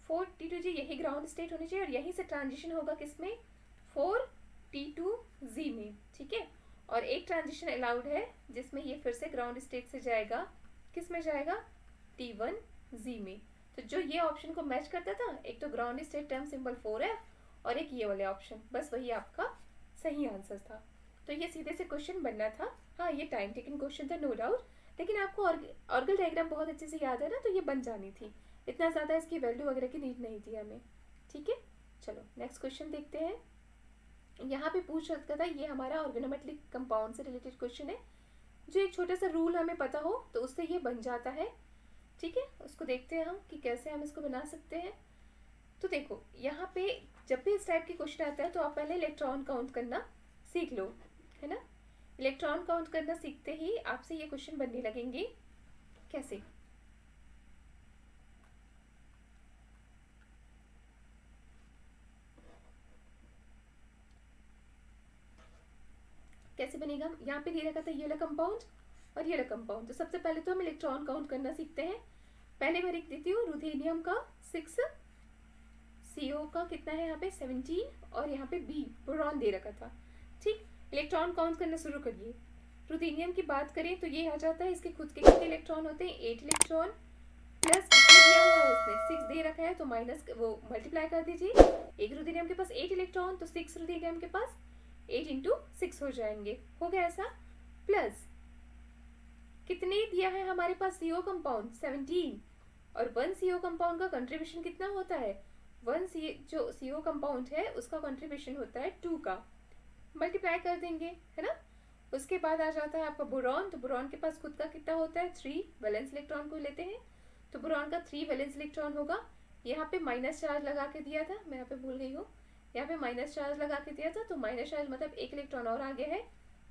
4 T to G यही ग्राउंड स्टेट होनी चाहिए, और यहीं से ट्रांजिशन होगा किसमें, 4 T to Z में, ठीक है। और एक ट्रांजिशन अलाउड है जिसमें ये फिर से ग्राउंड स्टेट से जाएगा, किस में जाएगा, T1Z में। तो जो ये ऑप्शन को मैच करता था, एक तो ground state term symbol 4F और एक ये वाले ऑप्शन, बस वही आपका सही आंसर था। तो ये सीधे से क्वेश्चन बनना था। हाँ ये टाइम टेकिंग क्वेश्चन था नो डाउट, लेकिन आपको ऑर्गल डायग्राम बहुत अच्छे से याद है ना, तो ये बन जानी थी। इतना ज़्यादा इसकी वैल्यू वगैरह की नीड नहीं थी हमें, ठीक है। चलो नेक्स्ट क्वेश्चन देखते हैं। यहाँ पे पूछ सकता था, ये हमारा ऑर्गेनोमेट्रिक कंपाउंड से रिलेटेड क्वेश्चन है। जो एक छोटा सा रूल हमें पता हो तो उससे ये बन जाता है, ठीक है। उसको देखते हैं हम कि कैसे हम इसको बना सकते हैं। तो देखो यहाँ पे जब भी इस टाइप की क्वेश्चन आता है तो आप पहले इलेक्ट्रॉन काउंट करना सीख लो, है ना। इलेक्ट्रॉन काउंट करना सीखते ही आपसे ये क्वेश्चन बनने लगेंगे। कैसे, कैसे बनेगा, यहाँ पे दे रखा था ये वाला कंपाउंड और ये वाला कंपाउंड। तो सबसे पहले तो हम इलेक्ट्रॉन काउंट करना सीखते हैं। पहले मैं लिख देती हूँ रुथेनियम का 6, CO का कितना है यहाँ पे 17, और यहाँ पे B बोरॉन दे रखा था, ठीक। इलेक्ट्रॉन काउंट करना शुरू करिए। रुथेनियम की बात करें तो ये आ जाता है, इसके खुद के कितने इलेक्ट्रॉन होते हैं, 8 इलेक्ट्रॉन, प्लस कितने दिया हुआ है इसने 6 दे रखा है, तो माइनस वो मल्टीप्लाई कर दीजिए। एक रुथेनियम के पास 8 इलेक्ट्रॉन, तो 6 रुथेनियम के पास 8 इंटू 6 हो जाएंगे, हो गया ऐसा। प्लस कितने दिया है हमारे पास CO कंपाउंड 17, और 1 CO कंपाउंड का कंट्रीब्यूशन कितना होता है, 1 जो CO कंपाउंड है उसका कंट्रीब्यूशन होता है 2 का, मल्टीप्लाई कर देंगे, है ना। उसके बाद आ जाता है आपका बोरॉन। तो बोरॉन के पास खुद का कितना होता है, 3 वैलेंस इलेक्ट्रॉन को लेते हैं, तो बोरॉन का 3 वैलेंस इलेक्ट्रॉन होगा। यहाँ पे माइनस चार्ज लगा के दिया था, मैं यहाँ पे भूल गई हूँ, यहाँ पे माइनस चार्ज लगा के दिया था, तो माइनस चार्ज मतलब एक इलेक्ट्रॉन और आगे है,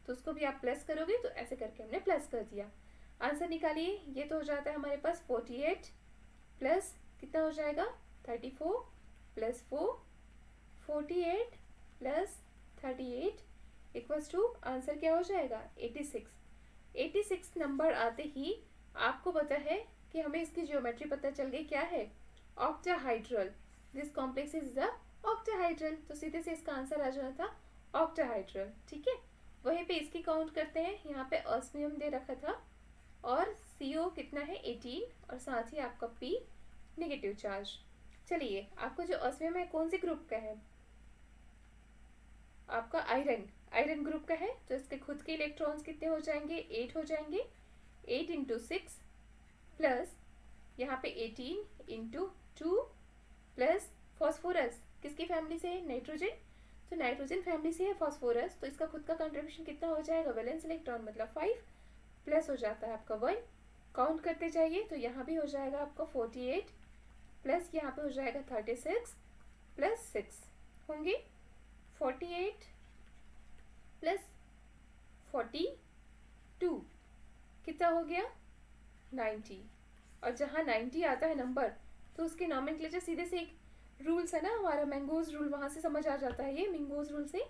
तो उसको भी आप प्लस करोगे, तो ऐसे करके हमने प्लस कर दिया। आंसर निकालिए। ये तो हो जाता है हमारे पास 48 प्लस कितना हो जाएगा, 34 plus 4, 48 plus 38 equals to answer क्या हो जाएगा, 86। 86 नंबर आते ही आपको पता है कि हमें इसकी ज्योमेट्री पता चल गई, क्या है, octahedral. This complex is the octahedral, तो सीधे से इसका आंसर आ जाना था ऑक्टाहाइड्रल। ठीक है, वहीं पे इसकी काउंट करते हैं। यहाँ पे ऑस्मियम दे रखा था और CO कितना है, 18, और साथ ही आपका P नेगेटिव चार्ज। चलिए, आपको जो ऑस्मियम है कौन से ग्रुप का है, आपका आयरन ग्रुप का है, तो इसके खुद के इलेक्ट्रॉन्स कितने हो जाएंगे, 8 हो जाएंगे। 8 इंटू 6 प्लस यहाँ पे 18 इंटू 2 प्लस फॉस्फोरस किसकी फैमिली से है, नाइट्रोजन, तो नाइट्रोजन फैमिली से है फॉस्फोरस, तो इसका खुद का कंट्रीब्यूशन कितना हो जाएगा, वैलेंस इलेक्ट्रॉन मतलब 5 प्लस हो जाता है आपका 1। काउंट करते जाइए, तो यहाँ भी हो जाएगा आपका 48 प्लस यहाँ पे हो जाएगा 36 प्लस 6 होंगे 48 प्लस 42 कितना हो गया, 90। और जहाँ 90 आता है नंबर, तो उसके नॉमेनक्लेचर सीधे से एक रूल्स है ना हमारा, मैंगोज रूल, वहाँ से समझ आ जाता है ये मैंगोज रूल से।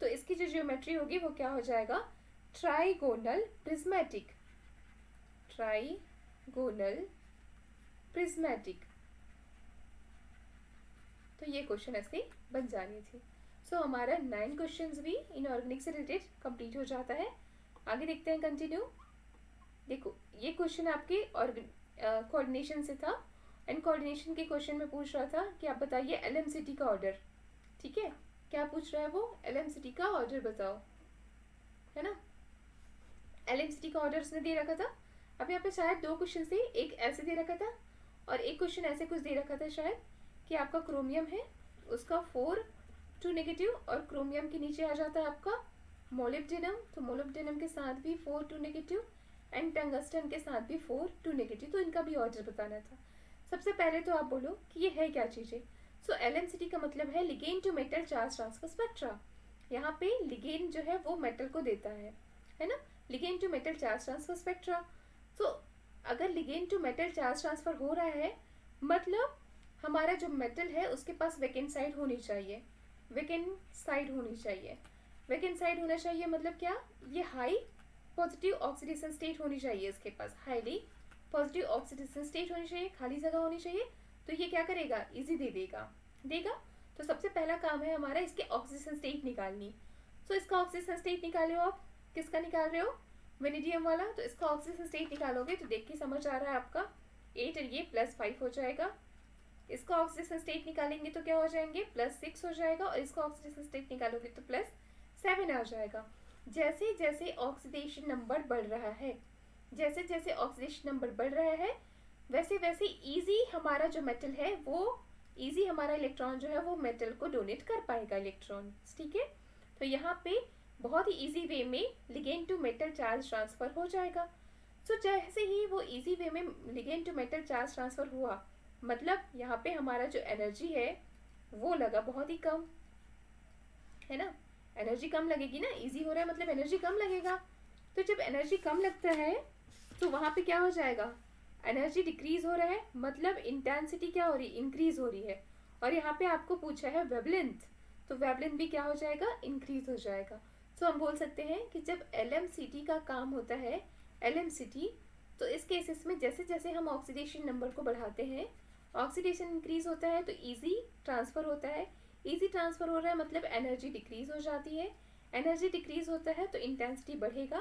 तो इसकी जो ज्योमेट्री होगी वो क्या हो जाएगा, ट्राइगोनल प्रिज्मेटिक, ट्राइगोनल प्रिज्मेटिक। तो ये क्वेश्चन ऐसे बन जानी थी। सो हमारा 9 क्वेश्चंस भी इनऑर्गेनिक से रिलेटेड कंप्लीट हो जाता है। आगे देखते हैं, कंटिन्यू। देखो, ये क्वेश्चन आपके कोऑर्डिनेशन से था, एंड कोऑर्डिनेशन के क्वेश्चन में पूछ रहा था कि आप बताइए LMCT का ऑर्डर। ठीक है, क्या पूछ रहा है वो, LMCT का ऑर्डर बताओ, है ना। LMCT का ऑर्डर उसने दे रखा था। अब यहाँ पे शायद 2 क्वेश्चन थे, एक ऐसे दे रखा था और एक क्वेश्चन ऐसे कुछ दे रखा था शायद, कि आपका क्रोमियम है, उसका 4 2 नेगेटिव, और क्रोमियम के नीचे आ जाता है आपका मोलिब्डेनम, तो मोलिब्डेनम के साथ भी 4 2 नेगेटिव, एंड टंगस्टन के साथ भी 4 2 नेगेटिव, तो इनका भी ऑर्डर बताना था। सबसे पहले तो आप बोलो कि ये है क्या चीज़ें। सो LMCT का मतलब है ligand to metal charge transfer spectra. यहाँ पे लिगेंड जो है वो मेटल को देता है ना, ligand to metal charge transfer spectra. तो अगर ligand to metal charge transfer हो रहा है, मतलब हमारा जो मेटल है उसके पास वैकेंट साइड होनी चाहिए, वैकेंट साइड होनी चाहिए। वैकेंट साइड होना चाहिए मतलब क्या, ये हाई पॉजिटिव ऑक्सीडेशन स्टेट होनी चाहिए इसके पास, हाईली पॉजिटिव ऑक्सीडेशन स्टेट होनी चाहिए, खाली जगह होनी चाहिए। तो ये क्या करेगा, इजी दे देगा। तो सबसे पहला काम है हमारा इसके ऑक्सीडेशन स्टेट निकालनी। तो इसका ऑक्सीडेशन स्टेट निकालो आप, किसका निकाल रहे हो, वेनेडियम वाला, तो इसका ऑक्सीडेशन स्टेट निकालोगे तो देख के समझ आ रहा है आपका 8 और ये +5 हो जाएगा। इसका ऑक्सीडेशन स्टेट निकालेंगे तो क्या हो जाएंगे, +6 हो जाएगा, और इसका ऑक्सीडेशन स्टेट निकालोगे तो +7 आ जाएगा। जैसे जैसे ऑक्सीडेशन नंबर बढ़ रहा है, जैसे जैसे ऑक्सीडेशन नंबर बढ़ रहा है, वैसे वैसे इजी हमारा जो मेटल है वो इजी हमारा इलेक्ट्रॉन जो है वो मेटल को डोनेट कर पाएगा इलेक्ट्रॉन। ठीक है, तो यहाँ पे बहुत ही इजी वे में ligand to metal charge transfer हो जाएगा। सो जैसे ही वो इजी वे में ligand to metal charge transfer हुआ, मतलब यहाँ पे हमारा जो एनर्जी है वो लगा बहुत ही कम, है ना। एनर्जी कम लगेगी ना, इजी हो रहा है मतलब एनर्जी कम लगेगा। तो जब एनर्जी कम लगता है तो वहाँ पे क्या हो जाएगा, एनर्जी डिक्रीज हो रहा है, मतलब इंटेंसिटी क्या हो रही है, इंक्रीज हो रही है। और यहाँ पे आपको पूछा है वेवलेंथ, तो वेवलेंथ भी क्या हो जाएगा, इंक्रीज हो जाएगा। तो हम बोल सकते हैं कि जब LMCT का काम होता है, LMCT, तो इस केसेस में जैसे जैसे हम ऑक्सीडेशन नंबर को बढ़ाते हैं, ऑक्सीडेशन इंक्रीज होता है तो इजी ट्रांसफ़र होता है, इजी ट्रांसफ़र हो रहा है मतलब एनर्जी डिक्रीज हो जाती है, एनर्जी डिक्रीज होता है तो इंटेंसिटी बढ़ेगा,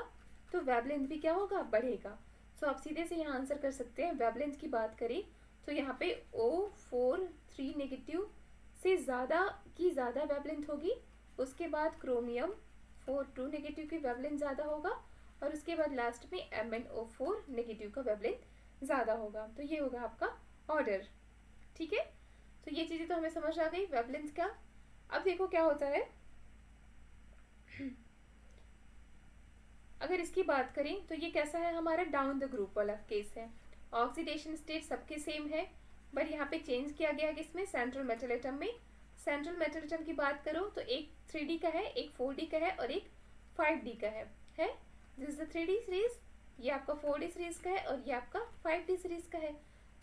तो वेवलेंथ भी क्या होगा, बढ़ेगा। सो आप सीधे से यहाँ आंसर कर सकते हैं। वेवलेंथ की बात करें तो यहाँ पे O4 3 नेगेटिव से ज़्यादा वेवलेंथ होगी, उसके बाद क्रोमियम 4 2 नेगेटिव की वेवलेंथ ज़्यादा होगा, और उसके बाद लास्ट में MnO4 नेगेटिव का वेवलेंथ ज़्यादा होगा। तो ये होगा आपका ऑर्डर। ठीक है, तो ये चीज़ें तो हमें समझ आ गई वेवलेंथ का। अब देखो क्या होता है, अगर इसकी बात करें तो ये कैसा है, हमारा डाउन द ग्रुप वाला केस है। ऑक्सीडेशन स्टेट सबके सेम है, बट यहाँ पे चेंज किया गया किसमें, सेंट्रल मेटल एटम में। सेंट्रल मेटल एटम की बात करो तो एक 3D का है, एक 4D का है और एक 5D का है। This is the 3D series, ये आपका 4D सीरीज का है और ये आपका 5D सीरीज का है।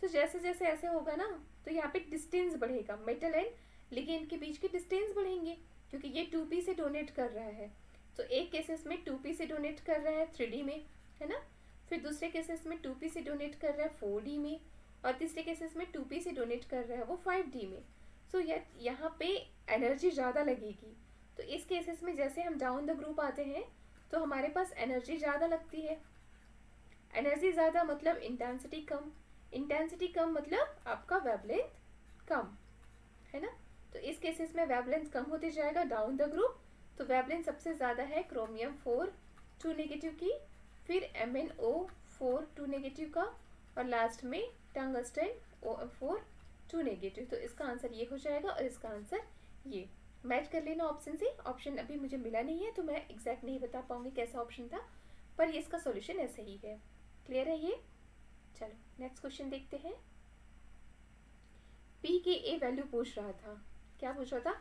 तो जैसे जैसे ऐसे होगा ना, तो यहाँ पे डिस्टेंस बढ़ेगा, मेटल एंड लिगेंड के बीच के डिस्टेंस बढ़ेंगे, क्योंकि ये 2p से डोनेट कर रहा है। तो एक केसेस में 2p से डोनेट कर रहा है 3D में, है ना, फिर दूसरे केसेस में 2p से डोनेट कर रहा है 4D में, और तीसरे केसेस में 2p से डोनेट कर रहा है वो 5D में। सो यहाँ पे एनर्जी ज़्यादा लगेगी। तो इस केसेस में जैसे हम डाउन द ग्रुप आते हैं तो हमारे पास एनर्जी ज़्यादा लगती है। एनर्जी ज़्यादा मतलब इंटेंसिटी कम, इंटेंसिटी कम मतलब आपका वेवलेंथ कम, है ना। तो इस केसेस में वेवलेंथ कम होते जाएगा डाउन द ग्रुप। तो वेवलेंथ सबसे ज़्यादा है क्रोमियम 4 2 नेगेटिव की, फिर MnO4 2 नेगेटिव का, और लास्ट में टंगस्टन OM4 2 नेगेटिव। तो इसका आंसर ये हो जाएगा और इसका आंसर ये। मैच कर लेना ऑप्शन से। ऑप्शन अभी मुझे मिला नहीं है तो मैं एग्जैक्ट नहीं बता पाऊंगी कैसा ऑप्शन था, पर ये इसका सॉल्यूशन ऐसे ही है। क्लियर है ये। चलो नेक्स्ट क्वेश्चन देखते हैं। पी के ए वैल्यू पूछ रहा था। क्या पूछ रहा था,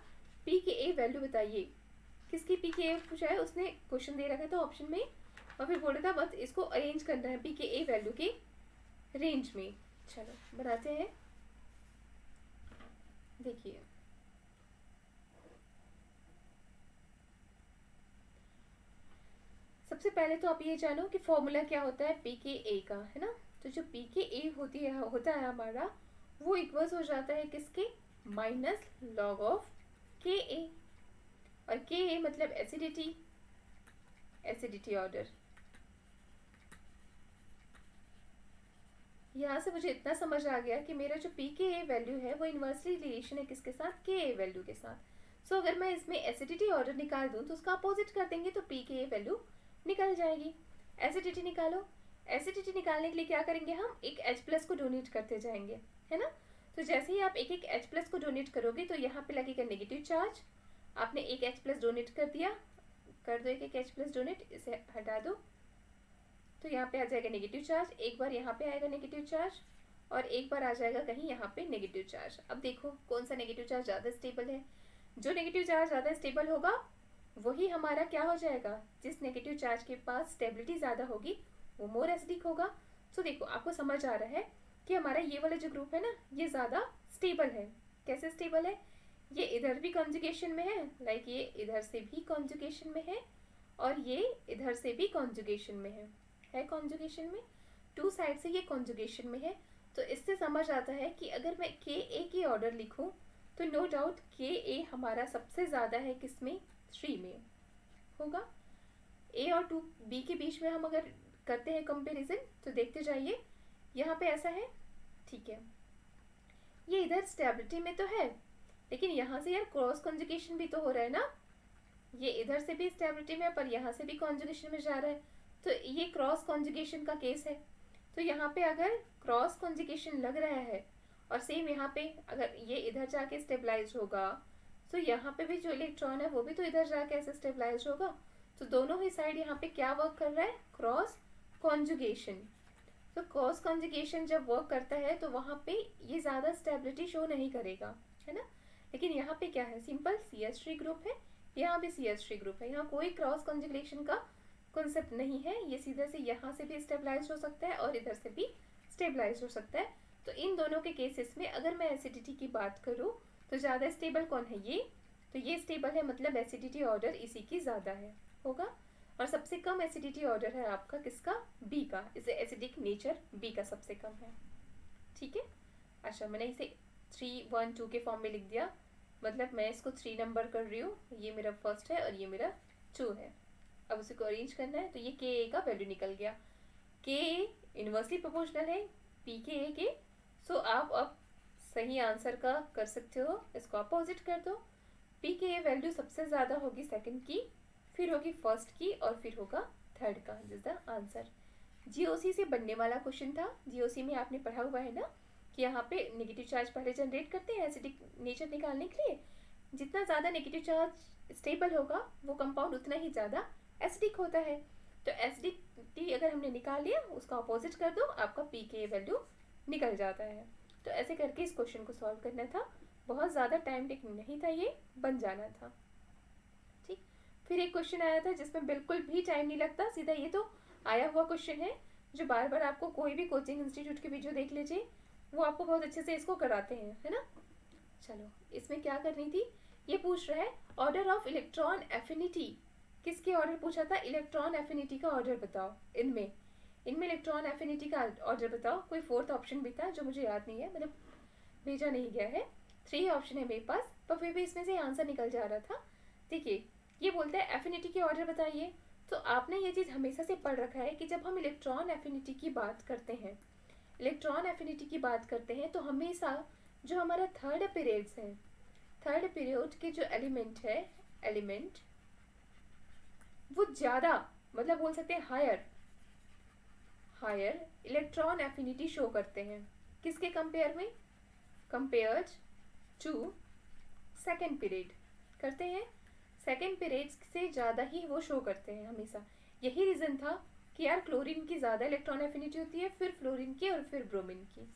पी के ए वैल्यू बताइए। किसकी पी के ए पूछा है, उसने क्वेश्चन दे रखा था ऑप्शन में और फिर बोल रहा था बस इसको अरेंज करना है पी के ए वैल्यू के रेंज में। चलो बनाते हैं, देखिए सबसे पहले तो आप ये जानो कि फॉर्मूला क्या होता है पी के ए का, है ना। तो जो पी के ए होता है हमारा, वो इक्वल्स हो जाता है किसके, माइनस लॉग ऑफ के ए, और के ए मतलब एसिडिटी, एसिडिटी ऑर्डर। यहाँ से मुझे इतना समझ आ गया कि मेरा जो पी के ए वैल्यू है वो इन्वर्सली रिलेशन है किसके साथ, के ए वैल्यू के साथ। सो अगर मैं इसमें एसिडिटी ऑर्डर निकाल दूँ तो उसका अपोजिट कर देंगे तो पी के ए वैल्यू निकल जाएगी। एसिडिटी निकालो, एसिडिटी निकालने के लिए क्या करेंगे, हम एक H+ को डोनेट करते जाएंगे, है ना। तो जैसे ही आप एक एक H+ को डोनेट करोगे तो यहाँ पे लगेगा नेगेटिव चार्ज। आपने एक H+ डोनेट कर दिया, कर दो एक एक H+ डोनेट, इसे हटा दो, तो यहाँ पे आ जाएगा नेगेटिव चार्ज। एक बार यहाँ पे आएगा नेगेटिव चार्ज और एक बार आ जाएगा कहीं यहाँ पे नेगेटिव चार्ज। अब देखो कौन सा नेगेटिव चार्ज ज़्यादा स्टेबल है। जो नेगेटिव चार्ज ज़्यादा स्टेबल होगा वही हमारा क्या हो जाएगा, जिस नेगेटिव चार्ज के पास स्टेबिलिटी ज़्यादा होगी वो मोर एसिडिक होगा। सो देखो आपको समझ आ रहा है कि हमारा ये वाला जो ग्रुप है ना, ये ज़्यादा स्टेबल है। कैसे स्टेबल है, ये इधर भी कॉन्जुगेशन में है, लाइक ये इधर से भी कॉन्जुगेशन में है और ये इधर से भी कॉन्जुगेशन में है कॉन्जुगेशन में, टू साइड से ये कॉन्जुगेशन में है। तो इससे समझ आता है कि अगर मैं के ए की ऑर्डर लिखूं तो नो डाउट के ए हमारा सबसे ज़्यादा है किसमें, 3 में होगा। ए और 2B के बीच में हम अगर करते हैं कंपैरिजन तो देखते जाइए, यहाँ पे ऐसा है, ठीक है, ये इधर स्टेबिलिटी में तो है लेकिन यहाँ से यार क्रॉस कॉन्जुगेशन भी तो हो रहा है ना। ये इधर से भी स्टेबिलिटी में पर यहाँ से भी कॉन्जुगेशन में जा रहा है, तो ये क्रॉस कॉन्जुगेशन का केस है। तो यहाँ पे अगर क्रॉस कॉन्जुगेशन लग रहा है और सेम यहाँ पे अगर ये इधर जाके स्टेबलाइज होगा तो यहाँ पे भी जो इलेक्ट्रॉन है वो भी तो इधर जाके ऐसे स्टेबलाइज होगा। तो दोनों ही साइड यहाँ पे क्या वर्क कर रहा है, क्रॉस कॉन्जुगेशन। तो क्रॉस कॉन्जुगेशन जब वर्क करता है तो वहाँ पे ये ज़्यादा स्टेबिलिटी शो नहीं करेगा, है ना। लेकिन यहाँ पे क्या है, सिंपल CH3 ग्रुप है, यहाँ भी CH3 ग्रुप है, यहाँ कोई क्रॉस कॉन्जुगेशन का कॉन्सेप्ट नहीं है। ये सीधे से यहाँ से भी स्टेबलाइज हो सकता है और इधर से भी स्टेबलाइज हो सकता है। तो इन दोनों के केसेस में अगर मैं एसिडिटी की बात करूँ तो ज़्यादा स्टेबल कौन है, ये, तो ये स्टेबल है मतलब एसिडिटी ऑर्डर इसी की ज़्यादा है होगा। और सबसे कम एसिडिटी ऑर्डर है आपका किसका, B का, इसे एसिडिक नेचर B का सबसे कम है, ठीक है। अच्छा मैंने इसे 3 1 2 के फॉर्म में लिख दिया, मतलब मैं इसको 3 नंबर कर रही हूँ, ये मेरा फर्स्ट है और ये मेरा 2 है। अब उसे को अरेंज करना है तो ये के ए का वैल्यू निकल गया, के ए इन्वर्सली प्रोपोर्शनल है पी के ए के। सो आप अब सही आंसर का कर सकते हो, इसको अपोजिट कर दो। पी के ए वैल्यू सबसे ज़्यादा होगी सेकंड की, फिर होगी फर्स्ट की और फिर होगा थर्ड का, जिस द आंसर। जीओसी से बनने वाला क्वेश्चन था। जीओसी में आपने पढ़ा हुआ है ना कि यहाँ पे नेगेटिव चार्ज पहले जनरेट करते हैं एसिडिक नेचर निकालने के लिए, जितना ज़्यादा नेगेटिव चार्ज स्टेबल होगा वो कंपाउंड उतना ही ज़्यादा एसिडिक होता है। तो एसिडिटी अगर हमने निकाल लिया, उसका अपोजिट कर दो, आपका pKa वैल्यू निकल जाता है। तो ऐसे करके इस क्वेश्चन को सॉल्व करना था, बहुत ज़्यादा टाइम टेकिंग नहीं था, ये बन जाना था। ठीक, फिर एक क्वेश्चन आया था जिसमें बिल्कुल भी टाइम नहीं लगता, सीधा ये तो आया हुआ क्वेश्चन है जो बार बार आपको कोई भी कोचिंग इंस्टीट्यूट के वीडियो देख लीजिए, वो आपको बहुत अच्छे से इसको कराते हैं, है ना। चलो, इसमें क्या करनी थी, ये पूछ रहा है ऑर्डर ऑफ इलेक्ट्रॉन एफिनिटी। किसके ऑर्डर पूछा था, इलेक्ट्रॉन एफिनिटी का ऑर्डर बताओ। इनमें इलेक्ट्रॉन एफिनिटी का ऑर्डर बताओ। कोई फोर्थ ऑप्शन भी था जो मुझे याद नहीं है, मतलब भेजा नहीं गया है। 3 ऑप्शन है मेरे पास, पर फिर भी इसमें से आंसर निकल जा रहा था। देखिए, ये बोलता है एफिनिटी के ऑर्डर बताइए। तो आपने ये चीज़ हमेशा से पढ़ रखा है कि जब हम इलेक्ट्रॉन एफिनिटी की बात करते हैं, तो हमेशा जो हमारा थर्ड पीरियड्स है, थर्ड पीरियड के जो एलिमेंट वो ज़्यादा, मतलब बोल सकते हैं हायर इलेक्ट्रॉन एफिनिटी शो करते हैं। किसके कंपेयर में, कंपेयर्ड टू सेकेंड पीरियड करते हैं, सेकेंड पीरियड से ज़्यादा ही वो शो करते हैं हमेशा। यही रीज़न था कि यार क्लोरीन की ज़्यादा इलेक्ट्रॉन एफिनिटी होती है, फिर फ्लोरीन की और फिर ब्रोमीन की,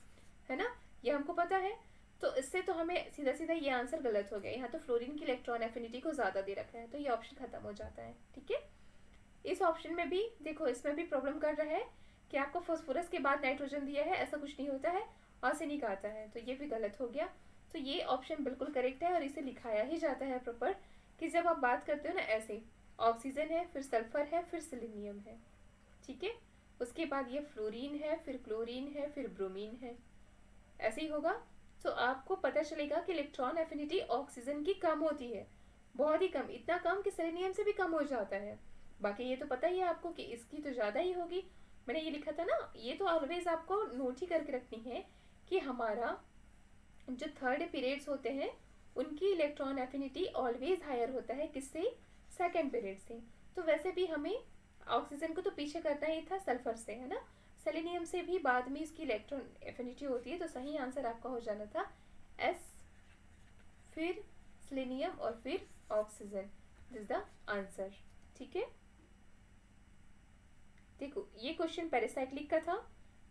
है ना, ये हमको पता है। तो इससे तो हमें सीधा सीधा ये आंसर गलत हो गया, यहाँ तो फ्लोरीन की इलेक्ट्रॉन एफिनिटी को ज़्यादा दे रखा है, तो ये ऑप्शन खत्म हो जाता है। ठीक है, इस ऑप्शन में भी देखो, इसमें भी प्रॉब्लम कर रहा है कि आपको फास्फोरस के बाद नाइट्रोजन दिया है, ऐसा कुछ नहीं होता है, आर्सेनिक आता है, तो ये भी गलत हो गया। तो ये ऑप्शन बिल्कुल करेक्ट है और इसे लिखाया ही जाता है प्रॉपर, कि जब आप बात करते हो ना ऐसे, ऑक्सीजन है, फिर सल्फर है, फिर सिलीनियम है, ठीक है, उसके बाद ये फ्लोरीन है, फिर क्लोरीन है, फिर ब्रोमीन है, ऐसे ही होगा। तो आपको पता चलेगा कि इलेक्ट्रॉन एफिनिटी ऑक्सीजन की कम होती है, बहुत ही कम, इतना कम कि सेलेनियम से भी कम हो जाता है। बाकी ये तो पता ही है आपको कि इसकी तो ज़्यादा ही होगी, मैंने ये लिखा था ना, ये तो ऑलवेज आपको नोट ही करके रखनी है कि हमारा जो थर्ड पीरियड्स होते हैं उनकी इलेक्ट्रॉन एफिनिटी ऑलवेज हायर होता है, किससे, सेकेंड पीरियड से। तो वैसे भी हमें ऑक्सीजन को तो पीछे करना ही था सल्फर से, है ना, सेलेनियम से भी बाद में इसकी इलेक्ट्रॉन एफिनिटी होती है। तो सही आंसर आपका हो जाना था एस, फिर सेलेनियम और फिर ऑक्सीजन, दिस द आंसर। ठीक है, देखो ये क्वेश्चन पेरिसाइक्लिक का था।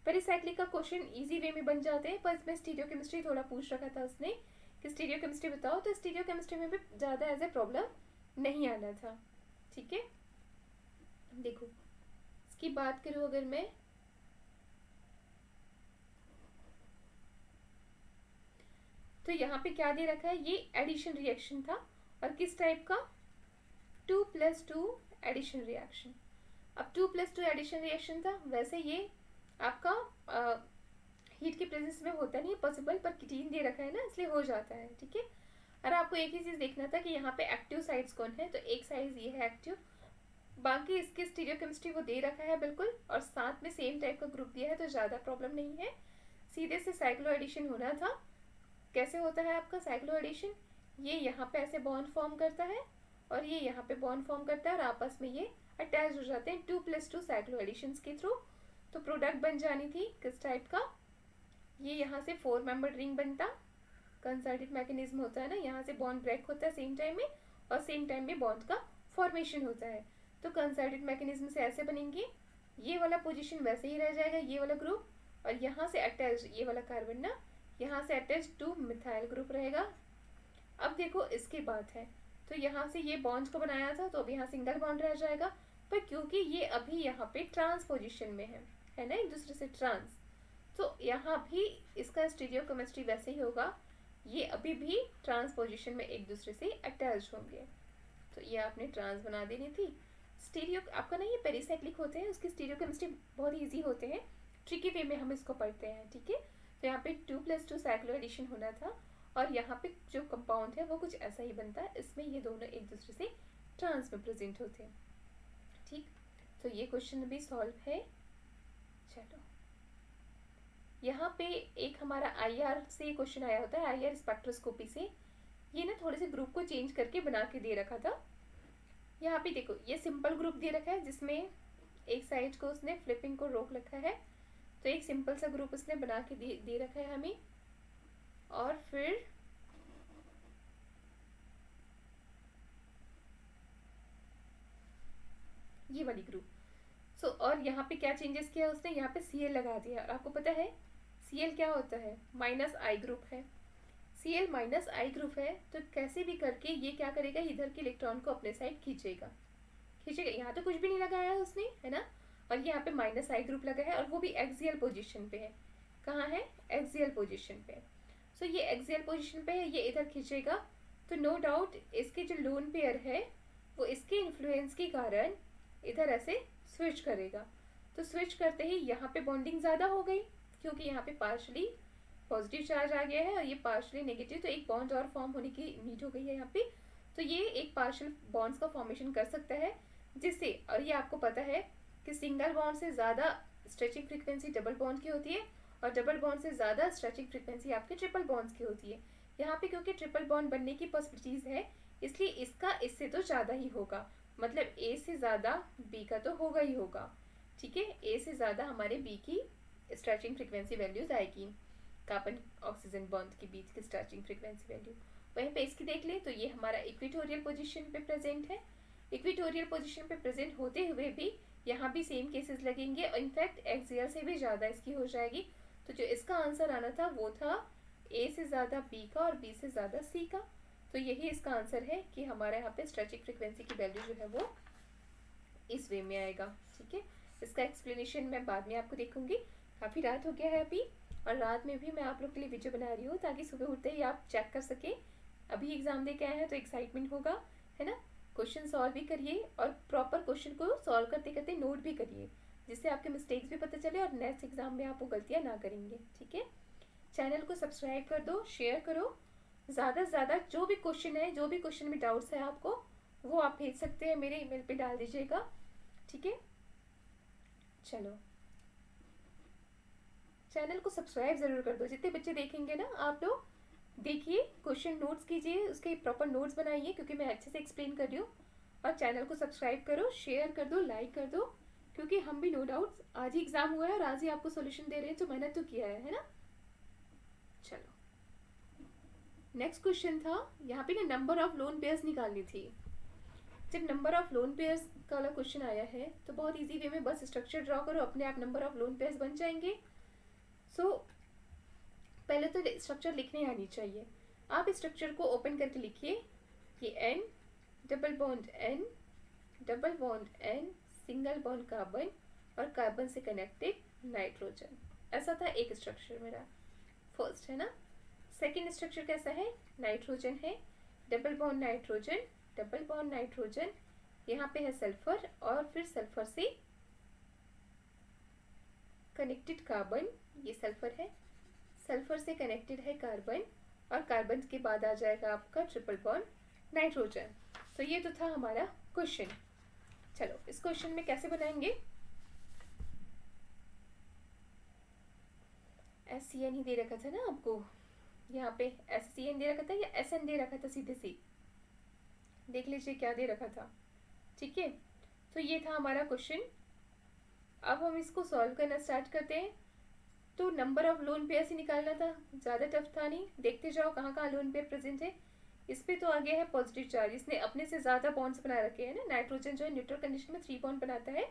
पेरिसाइक्लिक का क्वेश्चन इजी वे में बन जाते हैं, पर इसमें स्टीरियोकेमिस्ट्री थोड़ा पूछ रखा था उसने कि स्टीरियोकेमिस्ट्री बताओ, तो स्टीरियोकेमिस्ट्री में भी ज़्यादा एज ए प्रॉब्लम नहीं आना था। ठीक है, देखो इसकी बात करूँ अगर मैं, तो यहाँ पे क्या दे रखा है, ये एडिशन रिएक्शन था, और किस टाइप का, 2+2 एडिशन रिएक्शन। अब 2+2 एडिशन रिएक्शन था, वैसे ये आपका हीट के प्रेजेंस में होता नहीं पॉसिबल, पर कीटीन दे रखा है ना, इसलिए हो जाता है। ठीक है, और आपको एक ही चीज़ देखना था कि यहाँ पे एक्टिव साइड्स कौन है, तो एक साइड ये है एक्टिव, बाकी इसके स्टीरियोकेमिस्ट्री वो दे रखा है बिल्कुल, और साथ में सेम टाइप का ग्रुप दिया है, तो ज़्यादा प्रॉब्लम नहीं है। सीधे से साइक्लो एडिशन होना था। कैसे होता है आपका साइक्लो एडिशन, ये यहाँ पे ऐसे बॉन्ड फॉर्म करता है और ये यहाँ पे बॉन्ड फॉर्म करता है, और आपस में ये अटैच हो जाते हैं 2+2 साइक्लो एडिशन के थ्रू। तो प्रोडक्ट बन जानी थी किस टाइप का, ये यहाँ से 4 मेंबर रिंग बनता, कंसर्टेड मैकेनिज्म होता है ना, यहाँ से बॉन्ड ब्रेक होता है सेम टाइम में, और सेम टाइम में बॉन्ड का फॉर्मेशन होता है। तो कंसर्टेड मैकेनिज्म से ऐसे बनेंगे, ये वाला पोजीशन वैसे ही रह जाएगा, ये वाला ग्रुप, और यहाँ से अटैच ये वाला कार्बन ना, यहाँ से अटैच 2 मिथाइल ग्रुप रहेगा। अब देखो इसकी बात है, तो यहाँ से ये बॉन्ड को बनाया था, तो अब यहाँ सिंगल बॉन्ड रह जाएगा, पर क्योंकि ये अभी यहाँ पे ट्रांस पोजिशन में है ना, एक दूसरे से ट्रांस, तो यहाँ भी इसका स्टीरियोकेमिस्ट्री वैसे ही होगा, ये अभी भी ट्रांस पोजिशन में एक दूसरे से अटैच होंगे। तो ये आपने ट्रांस बना देनी थी। स्टीरियो आपका ना ये पेरिसाइक्लिक होते हैं, उसकी स्टीरियोकेमिस्ट्री बहुत ही ईजी होते हैं, ट्रिकी वे में हम इसको पढ़ते हैं। ठीक है, तो यहाँ पे 2+2 साइक्लो एडिशन होना था, और यहाँ पे जो कंपाउंड है वो कुछ ऐसा ही बनता है, इसमें ये दोनों एक दूसरे से ट्रांस में प्रेजेंट होते हैं। ठीक, तो ये क्वेश्चन भी सॉल्व है। चलो, यहाँ पे एक हमारा आईआर से क्वेश्चन आया होता है, आईआर स्पेक्ट्रोस्कोपी से, ये ना थोड़े से ग्रुप को चेंज करके बना के दे रखा था। यहाँ पे देखो ये सिंपल ग्रुप दे रखा है, जिसमें एक साइड को उसने फ्लिपिंग को रोक रखा है, तो एक सिंपल सा ग्रुप उसने बना के दे रखा है हमें। और फिर ये वाली ग्रुप। सो और यहाँ पे क्या चेंजेस किया उसने, यहाँ पे Cl लगा दिया। और आपको पता है Cl क्या होता है, माइनस आई ग्रुप है। Cl माइनस आई ग्रुप है, तो कैसे भी करके ये क्या करेगा, इधर के इलेक्ट्रॉन को अपने साइड खींचेगा। यहाँ तो कुछ भी नहीं लगाया है उसने, है ना। और यहाँ पे माइनस आई ग्रुप लगा है, और वो भी एक्सियल पोजीशन पे है। कहाँ है, एक्सियल पोजीशन पे। सो ये एक्सियल पोजीशन पे है, ये इधर खींचेगा। तो नो डाउट इसके जो लोन पेयर है वो इसके इन्फ्लुएंस के कारण इधर ऐसे स्विच करेगा। तो स्विच करते ही यहाँ पे बॉन्डिंग ज़्यादा हो गई, क्योंकि यहाँ पे पार्शली पॉजिटिव चार्ज आ गया है और ये पार्शली नेगेटिव, तो एक बॉन्ड और फॉर्म होने की नीड हो गई है यहाँ पे। तो ये एक पार्शियल बॉन्ड्स का फॉर्मेशन कर सकता है, जिससे, और ये आपको पता है कि सिंगल बॉन्ड से ज़्यादा स्ट्रेचिंग फ्रीक्वेंसी डबल बॉन्ड की होती है, और डबल बॉन्ड से ज़्यादा स्ट्रेचिंग फ्रीक्वेंसी आपके ट्रिपल बॉन्ड्स की होती है। यहाँ पे क्योंकि ट्रिपल बॉन्ड बनने की पॉसिबिलिटीज़ है, इसलिए इसका इससे तो ज़्यादा ही होगा, मतलब ए से ज़्यादा बी का तो होगा ही होगा। ठीक है, ए से ज़्यादा हमारे बी की स्ट्रेचिंग फ्रीक्वेंसी वैल्यूज आएगी, कार्बन ऑक्सीजन बॉन्ड के बीच की स्ट्रेचिंग फ्रीक्वेंसी वैल्यू। वहीं पे इसकी देख ले तो ये हमारा इक्वेटोरियल पोजीशन पे प्रेजेंट है। इक्वेटोरियल पोजीशन पे प्रेजेंट होते हुए भी यहाँ भी सेम केसेस लगेंगे, और इनफैक्ट एक्सियल से भी ज़्यादा इसकी हो जाएगी। तो जो इसका आंसर आना था वो था ए से ज़्यादा बी का और बी से ज़्यादा सी का। तो यही इसका आंसर है कि हमारे यहाँ पे स्ट्रेचिंग फ्रीक्वेंसी की वैल्यू जो है वो इस वे में आएगा। ठीक है, इसका एक्सप्लेनेशन मैं बाद में आपको देखूंगी। काफ़ी रात हो गया है अभी, और रात में भी मैं आप लोग के लिए वीडियो बना रही हूँ ताकि सुबह उठते ही आप चेक कर सकें। अभी एग्ज़ाम दे के आए हैं तो एक्साइटमेंट होगा, है ना। क्वेश्चन सॉल्व भी करिए, और प्रॉपर क्वेश्चन को सॉल्व करते करते नोट भी करिए, जिससे आपके मिस्टेक्स भी पता चले और नेक्स्ट एग्जाम में आप वो गलतियाँ ना करेंगे। ठीक है, चैनल को सब्सक्राइब कर दो, शेयर करो, ज़्यादा से ज़्यादा जो भी क्वेश्चन है, जो भी क्वेश्चन में डाउट्स है आपको, वो आप भेज सकते हैं, मेरे ईमेल पे डाल दीजिएगा। ठीक है, चलो चैनल को सब्सक्राइब ज़रूर कर दो। जितने बच्चे देखेंगे ना, आप लोग देखिए, क्वेश्चन नोट्स कीजिए, उसके प्रॉपर नोट्स बनाइए, क्योंकि मैं अच्छे से एक्सप्लेन कर रही हूँ। और चैनल को सब्सक्राइब करो, शेयर कर दो, लाइक कर दो, क्योंकि हम भी नो डाउट आज ही एग्ज़ाम हुआ है और आज ही आपको सोल्यूशन दे रहे हैं, तो मेहनत तो किया है ना। चलो नेक्स्ट क्वेश्चन था, यहाँ पे ना नंबर ऑफ लोन पेयर्स निकालनी थी। जब नंबर ऑफ लोन पेयर्स का वाला क्वेश्चन आया है तो बहुत इजी वे में बस स्ट्रक्चर ड्रॉ करो, अपने आप नंबर ऑफ लोन पेयर्स बन जाएंगे। सो पहले तो स्ट्रक्चर लिखने आनी चाहिए। आप स्ट्रक्चर को ओपन करके लिखिए, ये N, double bond N, double bond N, single bond carbon, और कार्बन से कनेक्टेड नाइट्रोजन। ऐसा था एक स्ट्रक्चर मेरा, फर्स्ट, है ना। सेकेंड स्ट्रक्चर कैसा है, नाइट्रोजन है, double bond nitrogen, double bond nitrogen, यहाँ पे है सल्फर, और फिर सल्फर से कनेक्टेड कार्बन, ये सल्फर है, सल्फर से कनेक्टेड है कार्बन, और कार्बन के बाद आ जाएगा आपका ट्रिपल बॉन्ड नाइट्रोजन। तो ये तो था हमारा क्वेश्चन। चलो इस क्वेश्चन में कैसे बनाएंगे, SCN ही दे रखा था ना आपको, यहाँ पे SCN दे रखा था या SN दे रखा था, सीधे सी देख लीजिए क्या दे रखा था। ठीक है, तो ये था हमारा क्वेश्चन। अब हम इसको सॉल्व करना स्टार्ट करते हैं। तो नंबर ऑफ लोन पेयर से निकालना था, ज़्यादा टफ था नहीं, देखते जाओ कहाँ कहाँ लोन पेयर प्रेजेंट है। इस पे तो आ गया है पॉजिटिव चार्ज, इसने अपने से ज़्यादा बॉन्ड्स बना रखे हैं ना। नाइट्रोजन जो है न्यूट्रल कंडीशन में 3 बॉन्ड बनाता है,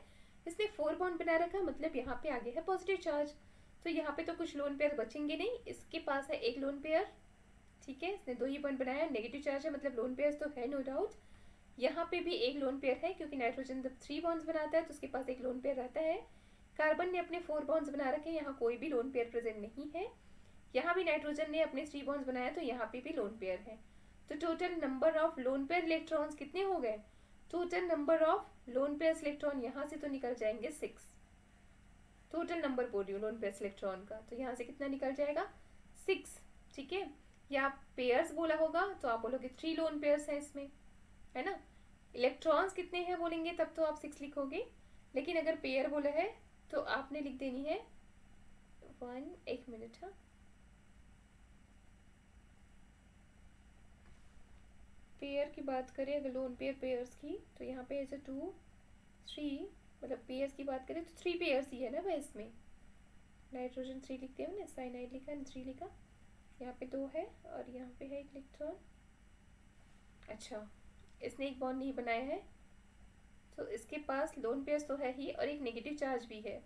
इसने 4 बॉन्ड बना रखा, मतलब यहाँ पे आ गया है पॉजिटिव चार्ज। तो यहाँ पे तो कुछ लोन पेयर बचेंगे नहीं, इसके पास है एक लोन पेयर। ठीक है, इसने 2 ही बॉन्ड बनाया, नेगेटिव चार्ज है, मतलब लोन पेयर तो है नो डाउट। यहाँ पे भी एक लोन पेयर है, क्योंकि नाइट्रोजन जब 3 बॉन्ड्स बनाता है तो उसके पास एक लोन पेयर रहता है। कार्बन ने अपने 4 बॉन्ड्स बना रखे हैं, यहाँ कोई भी लोन पेयर प्रेजेंट नहीं है। यहाँ भी नाइट्रोजन ने अपने 3 बॉन्ड्स बनाया, तो यहाँ पे भी लोन पेयर है। तो total number of lone pair electrons कितने हो गए, total number of lone pair electron यहाँ से तो निकल जाएंगे 6। टोटल नंबर बोल रही हूँ लोन पेयर इलेक्ट्रॉन का, तो यहाँ से कितना निकल जाएगा 6। ठीक है, या पेयर्स बोला होगा तो आप बोलोगे 3 लोन पेयर्स हैं इसमें, है ना। इलेक्ट्रॉन्स कितने हैं बोलेंगे तब तो आप 6 लिखोगे, लेकिन अगर पेयर बोला है तो आपने लिख देनी है 1, 1 मिनट। हाँ, पेयर की बात करें अगर लोन पेयर पेयर्स की, तो यहाँ पे ऐसे 2, 3, मतलब पेयर्स की बात करें तो 3 पेयर्स ही है ना भाई इसमें। नाइट्रोजन 3 लिखते हैं ना, साइनाइड लिखा, 3 लिखा, यहाँ पे 2 है और यहाँ पे है 1 इलेक्ट्रॉन। अच्छा, इसने एक बॉन्ड नहीं बनाया है, तो इसके पास लोन पेयर्स तो है ही और एक नेगेटिव चार्ज भी है।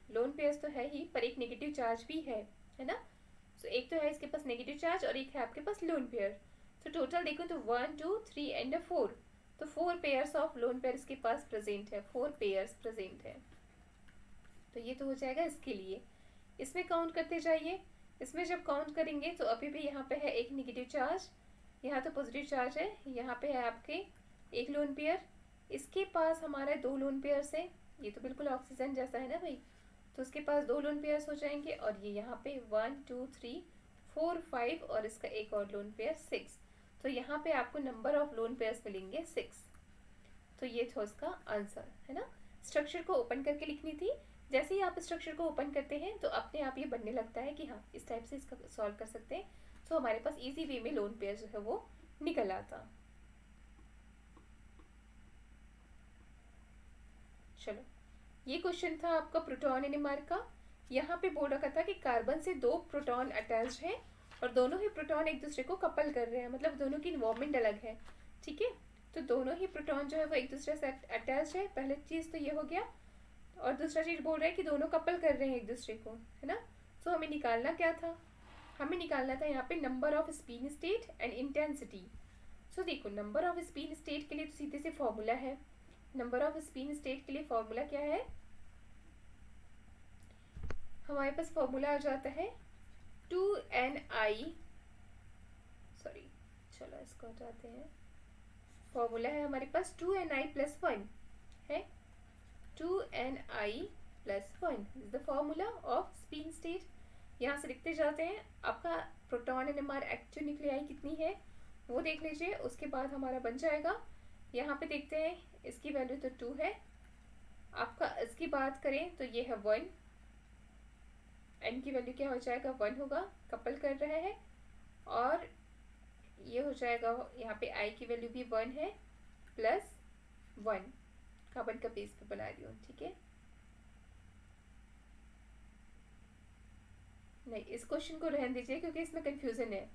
लोन पेयर्स तो है ही पर एक नेगेटिव चार्ज भी है ना। सो एक तो है इसके पास नेगेटिव चार्ज और एक है आपके पास लोन पेयर। तो टोटल देखो तो 1 2 3 एंड 4, तो 4 पेयर्स ऑफ लोन पेयर इसके पास प्रेजेंट है, 4 पेयर्स प्रेजेंट है। तो ये तो हो जाएगा इसके लिए। इसमें काउंट करते जाइए। इसमें जब काउंट करेंगे तो अभी भी यहाँ पे है एक नेगेटिव चार्ज, यहाँ तो पॉजिटिव चार्ज है, यहाँ पे है आपके एक लोन पेयर, इसके पास हमारा 2 लोन पेयर्स है, ये तो बिल्कुल ऑक्सीजन जैसा है ना भाई, तो उसके पास 2 लोन पेयर्स हो जाएंगे और ये यहाँ पे 1 2 3 4 5 और इसका एक और लोन पेयर 6। तो यहाँ पे आपको नंबर ऑफ लोन पेयर्स मिलेंगे 6। तो ये था उसका आंसर, है ना। स्ट्रक्चर को ओपन करके लिखनी थी। जैसे ही आप स्ट्रक्चर को ओपन करते हैं तो अपने आप ये बनने लगता है कि हाँ इस टाइप से इसका सॉल्व कर सकते हैं। तो हमारे पास इजी वे में लोन पेयर जो है वो निकल आता। चलो, ये क्वेश्चन था आपका प्रोटॉन एनएमआर का। यहाँ पे बोल रखा था कि कार्बन से 2 प्रोटॉन अटैच्ड हैं और दोनों ही प्रोटॉन एक दूसरे को कपल कर रहे हैं, मतलब दोनों की इन्वॉल्वमेंट अलग है। ठीक है, तो दोनों ही प्रोटॉन जो है वो एक दूसरे से अटैच है। पहले चीज़ तो ये हो गया, और दूसरा चीज़ बोल रहा है कि दोनों कपल कर रहे हैं एक दूसरे को, है ना। सो हमें निकालना क्या था, हमें निकालना था यहाँ पे number of spin state and intensity. So देखो नंबर ऑफ स्पिन स्टेट के लिए तो सीधे से फॉर्मूला है। नंबर ऑफ स्पिन स्टेट के लिए फॉर्मूला क्या है, हमारे पास फॉर्मूला आ जाता है 2ni, सॉरी चलो इसको हटाते हैं। फॉर्मूला है हमारे पास 2ni+1 है, 2ni+1 is the formula of spin state. यहाँ से लिखते जाते हैं। आपका प्रोटॉन एनएमआर एक्टिव न्यूक्लियाई कितनी है वो देख लीजिए, उसके बाद हमारा बन जाएगा। यहाँ पे देखते हैं इसकी वैल्यू तो 2 है। आपका इसकी बात करें तो ये है 1, एन की वैल्यू क्या हो जाएगा 1 होगा, कपल कर रहा है। और ये हो जाएगा यहाँ पे आई की वैल्यू भी 1 है +1, कार्बन का बेस पे बना रही हूँ। ठीक है, नहीं इस क्वेश्चन को रहने दीजिए क्योंकि इसमें कंफ्यूजन है।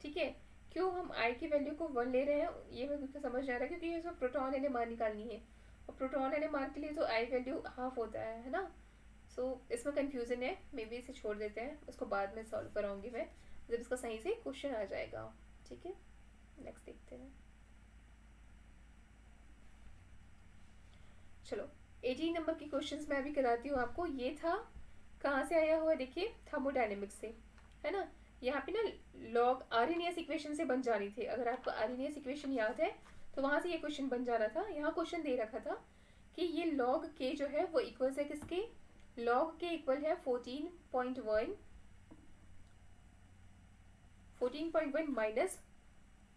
ठीक है, क्यों हम आई की वैल्यू को 1 ले रहे हैं ये मैं मुझे समझ आ रहा है, क्योंकि ये सब प्रोटॉन एनएमआर निकालनी है और प्रोटॉन एनएमआर के लिए तो आई वैल्यू हाफ होता है ना। सो इसमें कंफ्यूजन है, मे बी इसे छोड़ देते हैं, उसको बाद में सॉल्व कराऊंगी मैं जब इसका सही से क्वेश्चन आ जाएगा। ठीक है, नेक्स्ट देखते हैं। चलो 18 नंबर की क्वेश्चंस मैं अभी कराती हूँ आपको। ये था कहाँ से आया हुआ, देखिए थर्मोडायनेमिक्स से, है ना। यहाँ पे ना लॉग आरएनएस इक्वेशन से बन जानी थी। अगर आपको आरएनएस इक्वेशन याद है तो वहाँ से ये क्वेश्चन बन जाना था। यहाँ क्वेश्चन दे रखा था कि ये लॉग के जो है वो इक्वल है किसके, लॉग के इक्वल है 14.1 माइनस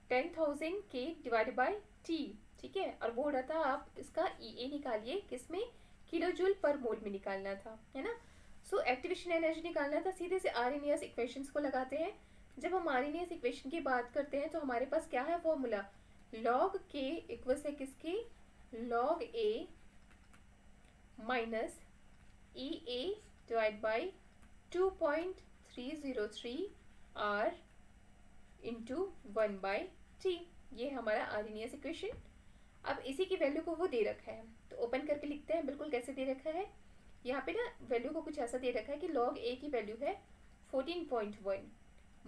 10,000 के डिवाइडेड बाई टी। ठीक है, और बोल रहा था आप इसका ई निकालिए, किसमें, किलो जूल पर मोल में निकालना था, है ना। सो एक्टिवेशन एनर्जी निकालना था। सीधे से आरएनएस इक्वेशंस को लगाते हैं। जब हम आरएनएस इक्वेशन की बात करते हैं तो हमारे पास क्या है फॉर्मूला, लॉग के इक्वल है किसके, log A minus E A divide by 2.303 r into 1/t। ये हमारा आरएनएस इक्वेशन। अब इसी की वैल्यू को वो दे रखा है तो ओपन करके लिखते हैं बिल्कुल कैसे दे रखा है। यहाँ पे ना वैल्यू को कुछ ऐसा दे रखा है कि लॉग ए की वैल्यू है 14.1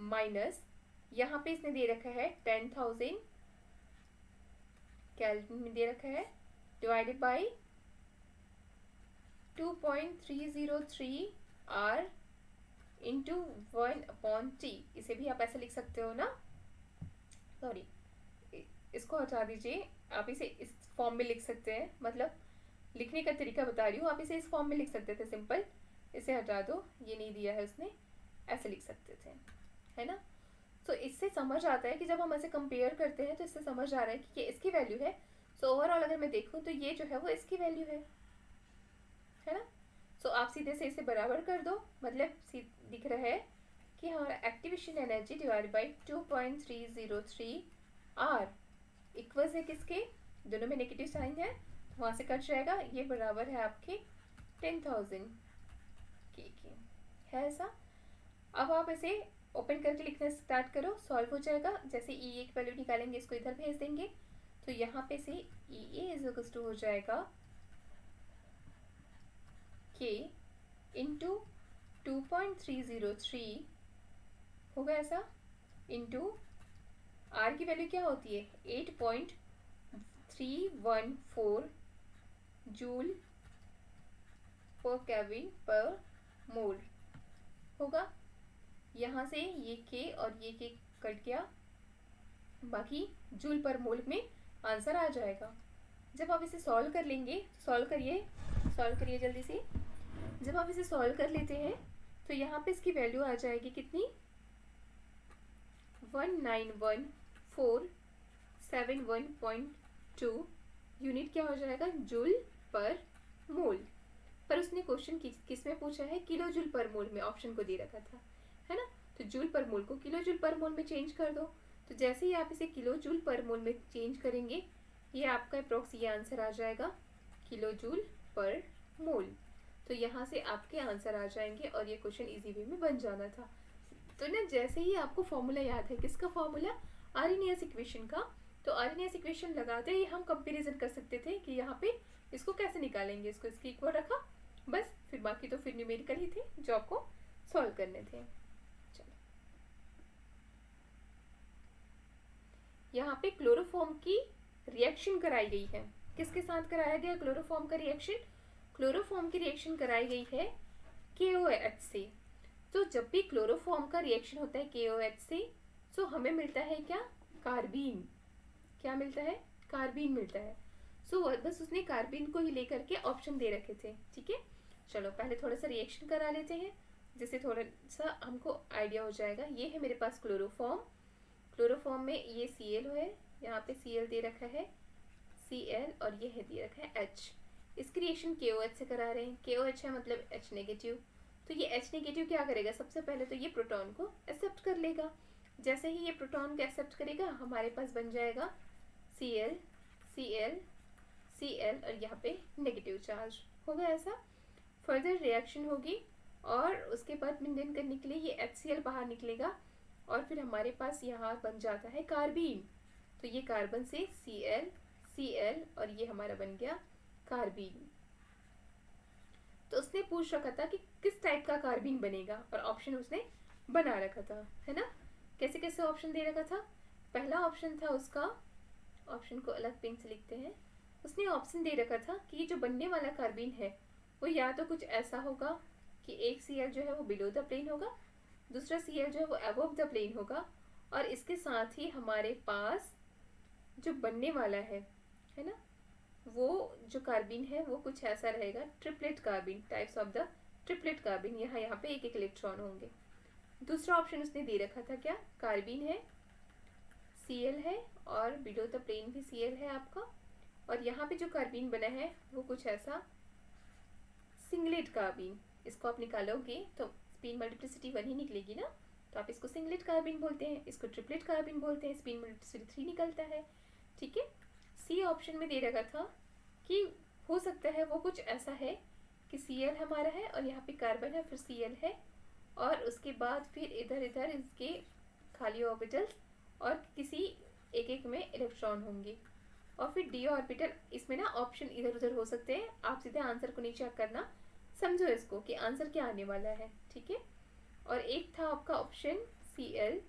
माइनस यहाँ पे इसने दे रखा है 10,000 केल्विन में दे रखा है divided by 2.303 r into 1/t। इसे भी आप ऐसे लिख सकते हो ना, सॉरी इसको हटा दीजिए, आप इसे इस फॉर्म में लिख सकते हैं, मतलब लिखने का तरीका बता रही हूँ। आप इसे इस फॉर्म में लिख सकते थे सिंपल, इसे हटा दो, ये नहीं दिया है उसने, ऐसे लिख सकते थे, है ना। तो इससे समझ आता है कि जब हम ऐसे कंपेयर करते हैं तो इससे समझ आ रहा है कि ये इसकी वैल्यू है। सो ओवरऑल अगर मैं देखूँ तो ये जो है वो इसकी वैल्यू है ना। सो आप सीधे से इसे बराबर कर दो, मतलब दिख रहा है कि हमारा activation energy divide by 2.303 r equal है किसके, दोनों में नेगेटिव साइन है तो वहाँ से कट जाएगा, ये बराबर है आपके 10,000 के है ऐसा। अब आप इसे ओपन करके लिखना स्टार्ट करो, सॉल्व हो जाएगा। जैसे ई एक वैल्यू निकालेंगे इसको इधर भेज देंगे तो यहाँ पे से EA इज इक्वल टू हो जाएगा K इंटू 2.303 होगा ऐसा, इंटू R की वैल्यू क्या होती है 8.314 जूल पर केल्विन पर मोल होगा। यहाँ से ये K और ये K कट गया, बाकी जूल पर मोल में आंसर आ जाएगा। जब आप इसे सॉल्व कर लेंगे, सॉल्व करिए जल्दी से। जब आप इसे सॉल्व कर लेते हैं तो यहाँ पे इसकी वैल्यू आ जाएगी कितनी 191,471.2 यूनिट क्या हो जाएगा जूल पर मोल। पर उसने क्वेश्चन किस में पूछा है किलो जूल पर मोल में ऑप्शन को दे रखा था, है ना। तो जूल पर मोल को किलो जूल पर मोल में चेंज कर दो। तो जैसे ही आप इसे किलो जूल पर मोल में चेंज करेंगे ये आपका अप्रोक्स ये आंसर आ जाएगा किलो जूल पर मोल। तो यहाँ से आपके आंसर आ जाएंगे और ये क्वेश्चन इजी वे में बन जाना था। तो ना जैसे ही आपको फॉर्मूला याद है, किसका फॉर्मूला आर्हेनियस इक्वेशन का, तो आर्हेनियस इक्वेशन लगाते ही हम कंपैरिजन कर सकते थे कि यहाँ पे इसको कैसे निकालेंगे। इसको इसके इक्वल रखा बस, फिर बाकी तो फिर न्यूमेरिकल ही थे जो आपको सॉल्व करने थे। चलो यहाँ पे क्लोरोफॉर्म की रिएक्शन कराई गई है। किसके साथ कराया गया क्लोरोफॉर्म का रिएक्शन? क्लोरोफॉर्म की रिएक्शन कराई गई है KOH से। तो जब भी क्लोरोफॉर्म का रिएक्शन होता है KOH से तो हमें मिलता है क्या कार्बीन। क्या मिलता है कार्बीन मिलता है। सो बस उसने कार्बीन को ही लेकर के ऑप्शन दे रखे थे। ठीक है, चलो पहले थोड़ा सा रिएक्शन करा लेते हैं जिससे थोड़ा सा हमको आइडिया हो जाएगा। ये है मेरे पास क्लोरोफॉर्म। क्लोरोफॉर्म में ये Cl है, यहाँ पे Cl दे रखा है Cl और ये है दे रखा है H। इसकी रिएक्शन KOH से करा रहे हैं। KOH है मतलब H नेगेटिव। तो ये H नेगेटिव क्या करेगा, सबसे पहले तो ये प्रोटॉन को एक्सेप्ट कर लेगा। जैसे ही ये प्रोटॉन को एक्सेप्ट करेगा हमारे पास बन जाएगा Cl Cl Cl और यहाँ पे नेगेटिव चार्ज होगा ऐसा। फर्दर रिएक्शन होगी और उसके बाद मेंटेन करने के लिए ये HCl बाहर निकलेगा और फिर हमारे पास यहाँ बन जाता है कार्बीन। तो ये कार्बन से Cl Cl और ये हमारा बन गया कार्बीन। तो उसने पूछ रखा था कि किस टाइप का कार्बीन बनेगा और ऑप्शन उसने बना रखा था, है ना। कैसे कैसे ऑप्शन दे रखा था। पहला ऑप्शन था उसका, ऑप्शन को अलग पेन से लिखते हैं। उसने ऑप्शन दे रखा था कि ये जो बनने वाला कार्बीन है वो या तो कुछ ऐसा होगा कि एक Cl जो है वो बिलो द प्लेन होगा, दूसरा Cl जो है वो अबव द प्लेन होगा, और इसके साथ ही हमारे पास जो बनने वाला है ना, वो जो कार्बीन है वो कुछ ऐसा रहेगा triplet carbene, types of the triplet carbene. यहाँ पे एक एक इलेक्ट्रॉन होंगे। दूसरा ऑप्शन उसने दे रखा था क्या, कार्बीन है Cl है और बिलो द प्लेन भी Cl है आपका, और यहाँ पे जो कार्बीन बना है वो कुछ ऐसा सिंगलेट कार्बीन। इसको आप निकालोगे तो स्पिन मल्टीप्लिसिटी 1 ही निकलेगी ना, तो आप इसको सिंगलेट कार्बीन बोलते हैं, इसको ट्रिपलेट कार्बीन बोलते हैं। स्पिन मल्टीप्लिसिटी 3 निकलता है। ठीक है, सी ऑप्शन में दे रखा था कि हो सकता है वो कुछ ऐसा है कि Cl हमारा है और यहाँ पे कार्बन है, फिर Cl है और उसके बाद फिर इधर इधर इसके खाली ऑर्बिटल्स और किसी एक एक में इलेक्ट्रॉन होंगे, और फिर d ऑर्बिटल। इसमें ना ऑप्शन इधर उधर हो सकते हैं, आप सीधे आंसर को नहीं चेक करना, समझो इसको कि आंसर क्या आने वाला है। ठीक है, और एक था आपका ऑप्शन Cl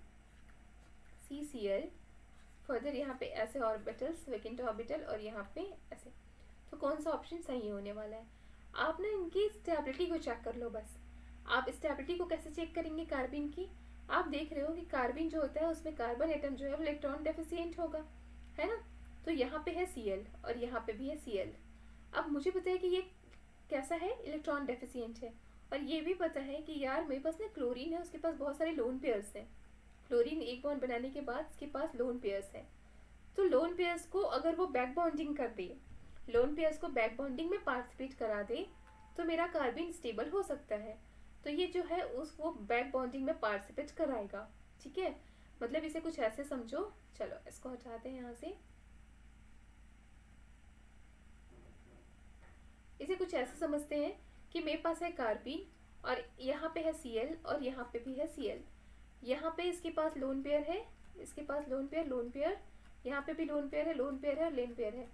CCl, फर्दर यहाँ पे ऐसे ऑर्बिटल्स वैकेंट ऑर्बिटल और यहाँ पे ऐसे। तो कौन सा ऑप्शन सही होने वाला है। आप ना इनकी स्टेबिलिटी को चेक कर लो बस। आप स्टेबिलिटी को कैसे चेक करेंगे कार्बन की, आप देख रहे हो कि कार्बन जो होता है उसमें कार्बन एटम जो है वो इलेक्ट्रॉन डेफिशिएंट होगा, है ना। तो यहाँ पे है Cl और यहाँ पे भी है Cl। अब मुझे पता है कि ये कैसा है, इलेक्ट्रॉन डेफिशिएंट है, और ये भी पता है कि यार मेरे पास ना क्लोरीन है, उसके पास बहुत सारे लोन पेयर्स हैं। क्लोरीन एक बॉन्ड बनाने के बाद उसके पास लोन पेयर्स हैं। तो लोन पेयर्स को अगर वो बैक बॉन्डिंग कर दे, लोन पेयर्स को बैक बॉन्डिंग में पार्टिसिपेट करा दे तो मेरा कार्बन स्टेबल हो सकता है। तो ये जो है उस वो बैक बॉन्डिंग में पार्टिसिपेट कराएगा। ठीक है, मतलब इसे कुछ ऐसे समझो। चलो इसको हटाते हैं यहाँ से। इसे कुछ ऐसे समझते हैं कि मेरे पास है कार्बन और यहाँ पे है Cl और यहाँ पे भी है Cl। यहाँ पे इसके पास लोन पेयर है, इसके पास लोन पेयर यहाँ पे भी लोन पेयर है, लोन पेयर है और लेन पेयर है।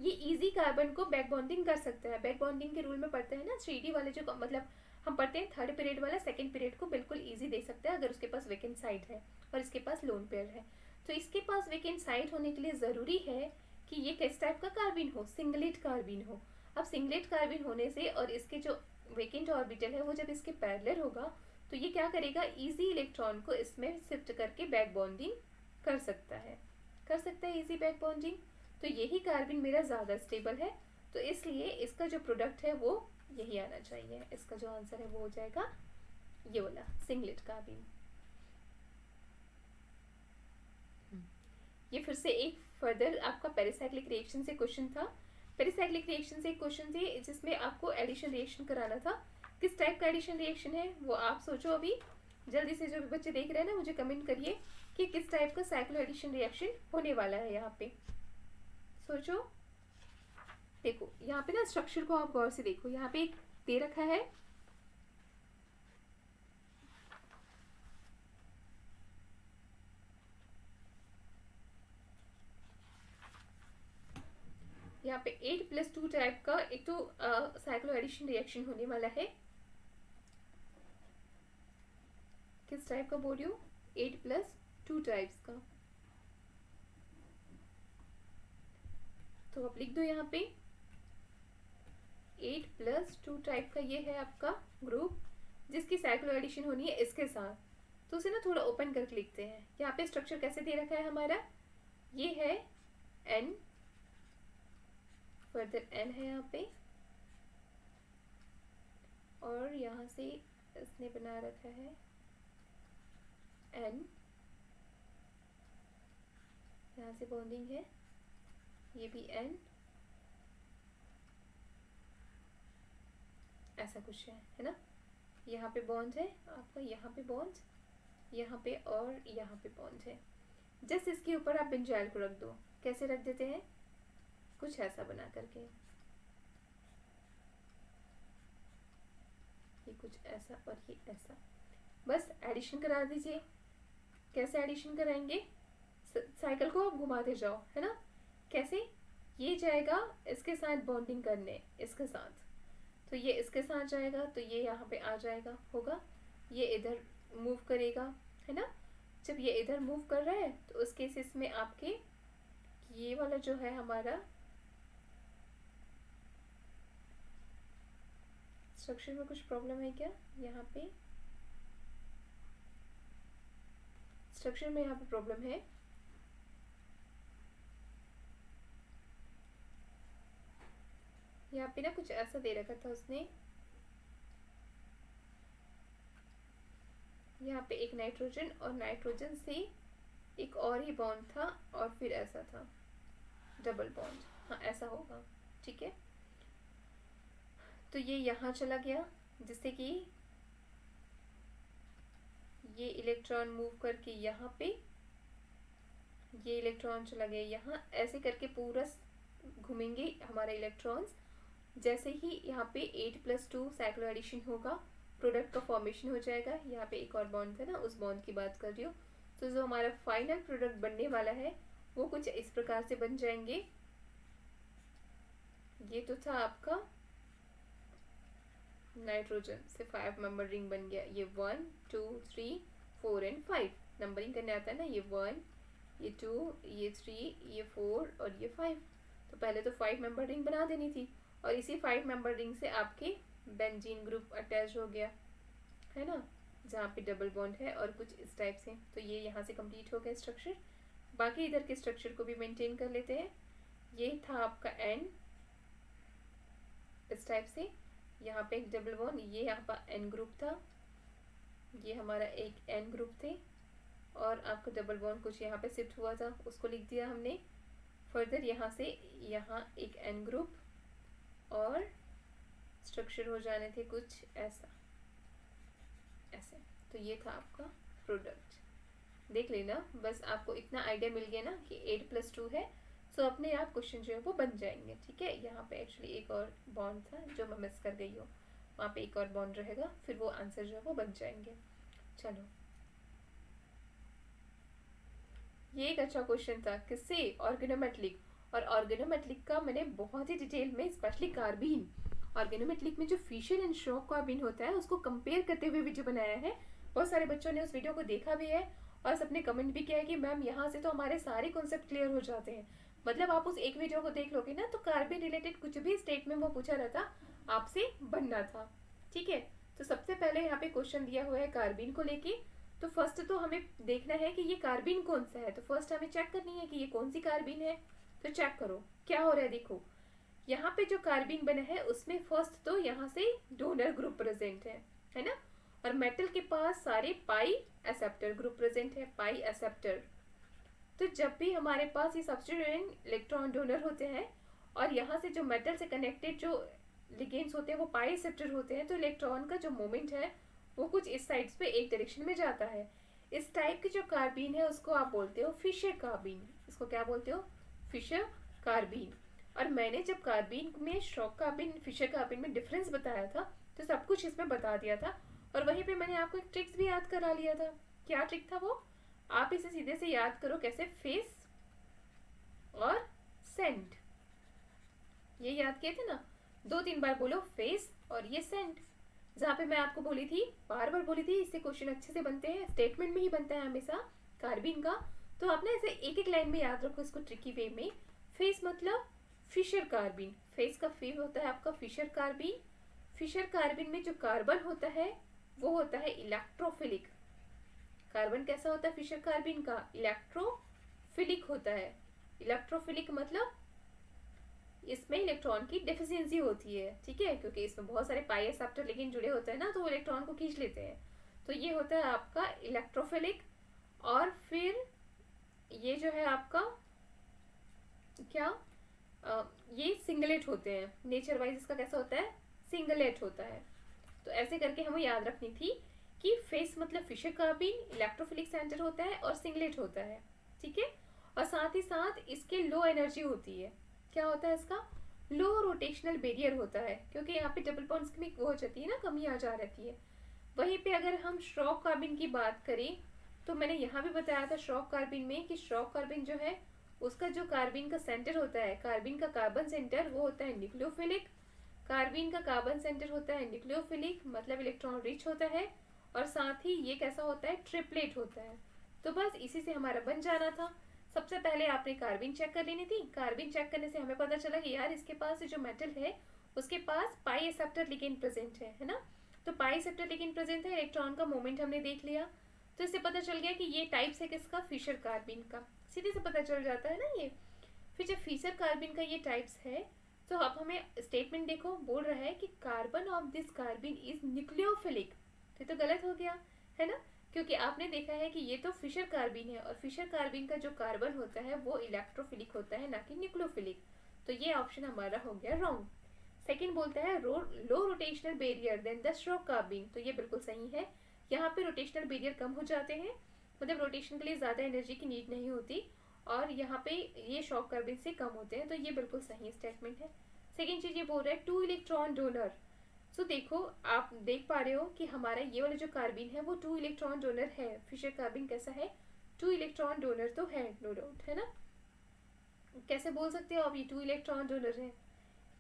ये इजी कार्बन को बैक बॉन्डिंग कर सकता है। बैक बॉन्डिंग के रूल में पढ़ते हैं ना, 3D वाले जो मतलब हम पढ़ते हैं, थर्ड पीरियड वाला सेकंड पीरियड को बिल्कुल इजी दे सकता है अगर उसके पास वेकेंट साइट है और इसके पास लोन पेयर है। तो इसके पास वेकेंट साइट होने के लिए ज़रूरी है कि ये किस टाइप का कार्बिन हो, सिंगलेट कार्बिन हो। अब सिंगलेट कार्बिन होने से और इसके जो वेकेंट ऑर्बिटल है वो जब इसके पैरेलल होगा तो ये क्या करेगा, इजी इलेक्ट्रॉन को इसमें शिफ्ट करके बैक बॉन्डिंग कर सकता है, इजी बैक बॉन्डिंग। तो यही कार्बिन मेरा ज़्यादा स्टेबल है, तो इसलिए इसका जो प्रोडक्ट है वो यही आना चाहिए। इसका जो आंसर है वो हो जाएगा ये वाला सिंगलेट कार्बिन। ये फिर से एक फर्दर आपका पेरिसाइक्लिक रिएक्शन से क्वेश्चन था। पेरिसाइक्लिक रिएक्शन से एक क्वेश्चन थी जिसमें आपको एडिशन रिएक्शन कराना था। किस टाइप का एडिशन रिएक्शन है वो आप सोचो। अभी जल्दी से जो भी बच्चे देख रहे हैं ना मुझे कमेंट करिए कि किस टाइप का साइक्लो एडिशन रिएक्शन होने वाला है। यहाँ पे सोचो। देखो यहाँ पे ना स्ट्रक्चर को आप गौर से देखो, यहाँ पे एक दे रखा है, यहाँ पे 8+2 टाइप का एक तो साइक्लो एडिशन रिएक्शन होने वाला है। किस टाइप का बोल रही हूँ, 8+2 टाइप्स का। तो आप लिख दो यहाँ पे 8+2 टाइप का ये है आपका ग्रुप जिसकी साइक्लो एडिशन होनी है इसके साथ। तो उसे ना थोड़ा ओपन करके लिखते हैं। यहाँ पे स्ट्रक्चर कैसे दे रखा है हमारा, ये है N, फर्दर N है यहाँ पे, और यहाँ से इसने बना रखा है N, यहाँ से बॉन्डिंग है, ये भी N, ऐसा कुछ है ना। यहाँ पे बॉन्ड है आपका, यहाँ पे बॉन्ड, यहाँ पे और यहाँ पे बॉन्ड है। जस्ट इसके ऊपर आप बेंजाइल को रख दो। कैसे रख देते हैं, कुछ ऐसा बना करके, ये कुछ ऐसा और ये ऐसा, बस एडिशन करा दीजिए। कैसे एडिशन कराएंगे, साइकिल को आप घुमाते जाओ, है ना। कैसे, ये जाएगा इसके साथ बॉन्डिंग करने, इसके साथ, तो ये इसके साथ जाएगा तो ये यहाँ पे आ जाएगा, होगा, ये इधर मूव करेगा, है ना। जब ये इधर मूव कर रहा है तो उस केसेस में आपके ये वाला जो है हमारा स्ट्रक्चर में कुछ प्रॉब्लम है क्या, यहाँ पे स्ट्रक्चर में यहाँ पे प्रॉब्लम है। यहाँ पे ना कुछ ऐसा दे रखा था उसने, यहाँ पे एक नाइट्रोजन और नाइट्रोजन से एक और ही बॉन्ड था और फिर ऐसा था डबल बॉन्ड, हाँ ऐसा होगा, ठीक है। तो ये यहाँ चला गया जिससे कि ये इलेक्ट्रॉन मूव करके यहाँ पे, ये इलेक्ट्रॉन चला गया यहाँ, ऐसे करके पूरा घूमेंगे हमारे इलेक्ट्रॉन्स। जैसे ही यहाँ पे 8+2 साइक्लो एडिशन होगा, प्रोडक्ट का फॉर्मेशन हो जाएगा। यहाँ पे एक और बॉन्ड था ना, उस बॉन्ड की बात कर रही हूँ। तो जो हमारा फाइनल प्रोडक्ट बनने वाला है वो कुछ इस प्रकार से बन जाएंगे। ये तो था आपका नाइट्रोजन से 5 मेंबर रिंग बन गया। ये 1 2 3 4 एंड 5 नंबरिंग करने आता है ना, ये 1 ये 2 ये 3 ये 4 और ये 5। तो पहले तो 5 मेंबर रिंग बना देनी थी और इसी 5 मेंबर रिंग से आपके बेंजीन ग्रुप अटैच हो गया, है ना, जहाँ पे डबल बॉन्ड है और कुछ इस टाइप से। तो ये यहाँ से कंप्लीट हो गया स्ट्रक्चर। बाकी इधर के स्ट्रक्चर को भी मेंटेन कर लेते हैं। ये था आपका एन, इस टाइप से, यहाँ पे एक डबल बॉन्ड, ये यहाँ पर एन ग्रुप था, ये हमारा एक एन ग्रुप थे और आपका डबल बॉन्ड कुछ यहाँ पे शिफ्ट हुआ था, उसको लिख दिया हमने। फर्दर यहाँ से यहाँ एक एन ग्रुप और स्ट्रक्चर हो जाने थे कुछ ऐसा, ऐसे। तो ये था आपका प्रोडक्ट, देख लेना। बस आपको इतना आइडिया मिल गया ना कि 8+2 है, सो अपने आप क्वेश्चन जो है वो बन जाएंगे, ठीक है। यहाँ पे एक्चुअली एक और बॉन्ड था जो मैं मिस कर गई हूँ, वहाँ पे एक और बॉन्ड रहेगा, फिर वो आंसर जो है वो बन जाएंगे। चलो ये एक अच्छा क्वेश्चन था। किससे? ऑर्गेनोमेटलिक। और ऑर्गेनोमेटलिक का मैंने बहुत ही डिटेल में, स्पेशली कार्बीन, ऑर्गेनोमेटलिक में जो फिशर एंड शॉक कार्बीन होता है उसको कंपेयर करते हुए वीडियो बनाया है। बहुत सारे बच्चों ने उस वीडियो को देखा भी है और सबने कमेंट भी किया है कि मैम यहाँ से तो हमारे सारे कॉन्सेप्ट क्लियर हो जाते हैं। मतलब आप उस एक वीडियो को देख लोगे ना तो कार्बन रिलेटेड कुछ भी स्टेटमेंट वो पूछा रहता आपसे बनना था। ठीक है, तो सबसे पहले यहाँ पे क्वेश्चन दिया हुआ है कार्बन को लेके। तो फर्स्ट तो हमें देखना है कि ये कार्बन कौन सा है। तो फर्स्ट हमें चेक करनी है कि ये कौन सी कार्बन है। तो चेक करो क्या हो रहा है। देखो यहाँ पे जो कार्बन बना है उसमें फर्स्ट तो यहाँ से डोनर ग्रुप प्रेजेंट है ना। और मेटल के पास सारे पाई एक्सेप्टर ग्रुप प्रेजेंट है, पाई एक्सेप्टर। तो जब भी हमारे पास ये सब्स्टिट्यूएंट इलेक्ट्रॉन डोनर होते हैं और यहाँ से जो मेटल से कनेक्टेड जो लिगेंड्स होते हैं वो पाई एक्सेप्टर होते हैं, तो इलेक्ट्रॉन का जो मोमेंट है वो कुछ इस साइड्स पे एक डायरेक्शन में जाता है। इस टाइप की जो कार्बीन है उसको आप बोलते हो फिशर कार्बीन। इसको क्या बोलते हो? Fischer carbene. और मैंने जब कार्बीन में शॉक कार्बीन फिशर कार्बीन में डिफरेंस बताया था तो सब कुछ इसमें बता दिया था। और वहीं पे मैंने आपको एक ट्रिक्स भी याद करा लिया था। क्या ट्रिक था वो? आप इसे सीधे से याद करो कैसे, फेस और सेंट। ये याद किए थे ना? 2-3 बार बोलो फेस और ये सेंट। जहाँ पे मैं आपको बोली थी, बार बार बोली थी, इससे क्वेश्चन अच्छे से बनते हैं, स्टेटमेंट में ही बनता है हमेशा कार्बीन का। तो आप ना ऐसे एक एक लाइन में याद रखो इसको ट्रिकी वे में। फेस मतलब फिशर कार्बीन, फेस का फे होता है आपका फिशर कार्बीन। फिशर कार्बीन में जो कार्बन होता है वो होता है इलेक्ट्रोफिलिक। कार्बन कैसा होता है फिशर कार्बन का? इलेक्ट्रोफिलिक होता है। इलेक्ट्रोफिलिक मतलब इसमें इलेक्ट्रॉन की डेफिशिएंसी होती है। ठीक है, क्योंकि इसमें बहुत सारे पाई एक्सेप्टर लेकिन जुड़े होते हैं ना, तो वो इलेक्ट्रॉन को खींच लेते हैं। तो ये होता है आपका इलेक्ट्रोफिलिक। और फिर ये जो है आपका क्या, ये सिंगलेट होते हैं। नेचर वाइज इसका कैसा होता है? सिंगलेट होता है। तो ऐसे करके हमें याद रखनी थी कि फेस मतलब फिशर कार्बन, इलेक्ट्रोफिलिक सेंटर होता है और सिंगलेट होता है। ठीक है, और साथ ही साथ इसके लो एनर्जी होती है। क्या होता है इसका? लो रोटेशनल बैरियर होता है, क्योंकि यहाँ पे डबल बॉन्ड्स की वो हो जाती है ना, कमी आ जा रहती है। वहीं पे अगर हम श्रॉक कार्बन की बात करें तो मैंने यहाँ भी बताया था श्रॉक कार्बन में कि श्रॉक कार्बन जो है उसका जो कार्बन का सेंटर होता है, कार्बन का कार्बन सेंटर, वो होता है न्यूक्लियोफिलिक। कार्बन का कार्बन सेंटर होता है न्यूक्लियोफिलिक मतलब इलेक्ट्रॉन रिच होता है। और साथ ही ये कैसा होता है? ट्रिपलेट होता है। तो बस इसी से हमारा बन जाना था। सबसे पहले आपने कार्बन चेक कर लेनी थी। कार्बन चेक करने से हमें पता चला कि यार इसके पास जो मेटल है उसके पास पाई एक्सेप्टर लिगेंड प्रेजेंट है ना। तो पाई एक्सेप्टर लिगेंड प्रेजेंट है, इलेक्ट्रॉन का मोमेंट हमने देख लिया। तो इससे पता चल गया कि ये टाइप्स है किसका? फिशर कार्बन का। सीधे से पता चल जाता है ना ये। फिर जब फिशर कार्बन का ये टाइप्स है तो अब हमें स्टेटमेंट देखो, बोल रहा है कि carbon of this carbon is nucleophilic. तो गलत हो गया है ना, क्योंकि आपने देखा है कि ये तो फिशर कार्बन है और फिशर कार्बन का जो कार्बन होता है वो इलेक्ट्रोफिलिक होता है, ना कि न्यूक्लियोफिलिक। तो ये ऑप्शन हमारा हो गया रॉन्ग। सेकंड बोलता है low rotational barrier then the stroke carbon. तो ये बिल्कुल सही है। यहाँ पे रोटेशनल बैरियर कम हो जाते हैं, मतलब रोटेशन के लिए ज़्यादा एनर्जी की नीड नहीं होती, और यहाँ पे ये शॉक कार्बन से कम होते हैं। तो ये बिल्कुल सही स्टेटमेंट है। सेकेंड चीज़ ये बोल रहा है 2 इलेक्ट्रॉन डोनर। सो देखो आप देख पा रहे हो कि हमारा ये वाला जो कार्बन है वो 2 इलेक्ट्रॉन डोनर है। फिशर कार्बन कैसा है? 2 इलेक्ट्रॉन डोनर तो है, नो डाउट, है ना। कैसे बोल सकते हो आप ये 2 इलेक्ट्रॉन डोनर है?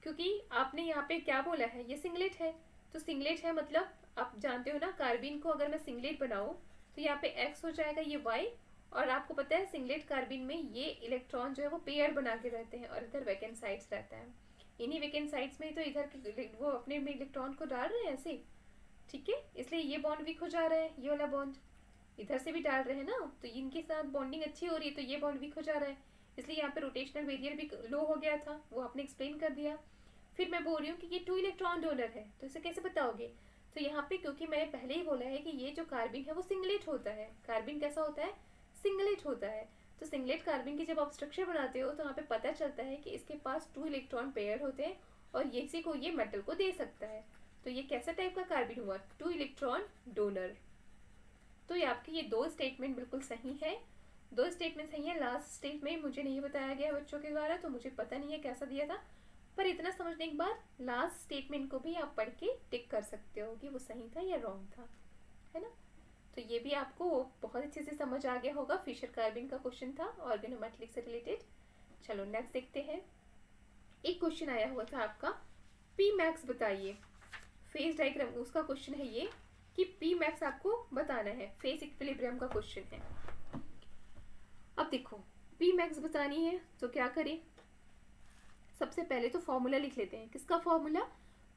क्योंकि आपने यहाँ पे क्या बोला है? ये सिंगलेट है। तो सिंगलेट है मतलब आप जानते हो ना, कार्बन को अगर मैं सिंगलेट बनाऊँ तो यहाँ पे एक्स हो जाएगा, ये वाई। और आपको पता है सिंगलेट कार्बन में ये इलेक्ट्रॉन जो है वो पेयर बना के रहते हैं और इधर वैकेंट साइड्स रहता है। इन्हीं वैकेंट साइड्स में तो इधर वो अपने में इलेक्ट्रॉन को डाल रहे हैं ऐसे। ठीक है, इसलिए ये बॉन्ड वीक हो जा रहा है, ये वाला बॉन्ड इधर से भी डाल रहे हैं ना, तो इनके साथ बॉन्डिंग अच्छी हो रही है, तो ये बॉन्ड वीक हो जा रहा है। इसलिए यहाँ पे रोटेशनल बैरियर भी लो हो गया था, वो आपने एक्सप्लेन कर दिया। फिर मैं बोल रही हूँ कि ये 2 इलेक्ट्रॉन डोनर है, तो इसे कैसे बताओगे? तो यहाँ पे क्योंकि मैंने पहले ही बोला है कि ये जो कार्बन है वो सिंगलेट होता है। कार्बन कैसा होता है? सिंगलेट होता है। तो सिंगलेट कार्बन की जब आप स्ट्रक्चर बनाते हो तो यहाँ पे पता चलता है कि इसके पास 2 इलेक्ट्रॉन पेयर होते हैं और ये इसी को ये मेटल को दे सकता है। तो ये कैसा टाइप का कार्बन हुआ? 2 इलेक्ट्रॉन डोनर। तो ये आपके ये 2 स्टेटमेंट बिल्कुल सही है। 2 स्टेटमेंट सही है। लास्ट स्टेटमेंट मुझे नहीं बताया गया बच्चों के द्वारा, तो मुझे पता नहीं है कैसा दिया था, पर इतना समझने के बाद लास्ट स्टेटमेंट को भी आप पढ़ के टिक कर सकते हो कि वो सही था या रॉन्ग था, है ना। तो ये भी आपको बहुत अच्छे से समझ आ गया होगा। फिशर कार्बिन का क्वेश्चन था ऑर्गेनोमेटेलिक से रिलेटेड। चलो नेक्स्ट देखते हैं। एक क्वेश्चन आया हुआ था आपका, पी मैक्स बताइए। फेज डायग्राम उसका क्वेश्चन है ये कि पी मैक्स आपको बताना है, फेज इक्विलिब्रियम का क्वेश्चन है। अब देखो पी मैक्स बतानी है तो क्या करें, सबसे पहले तो फॉर्मूला लिख लेते हैं। किसका फॉर्मूला?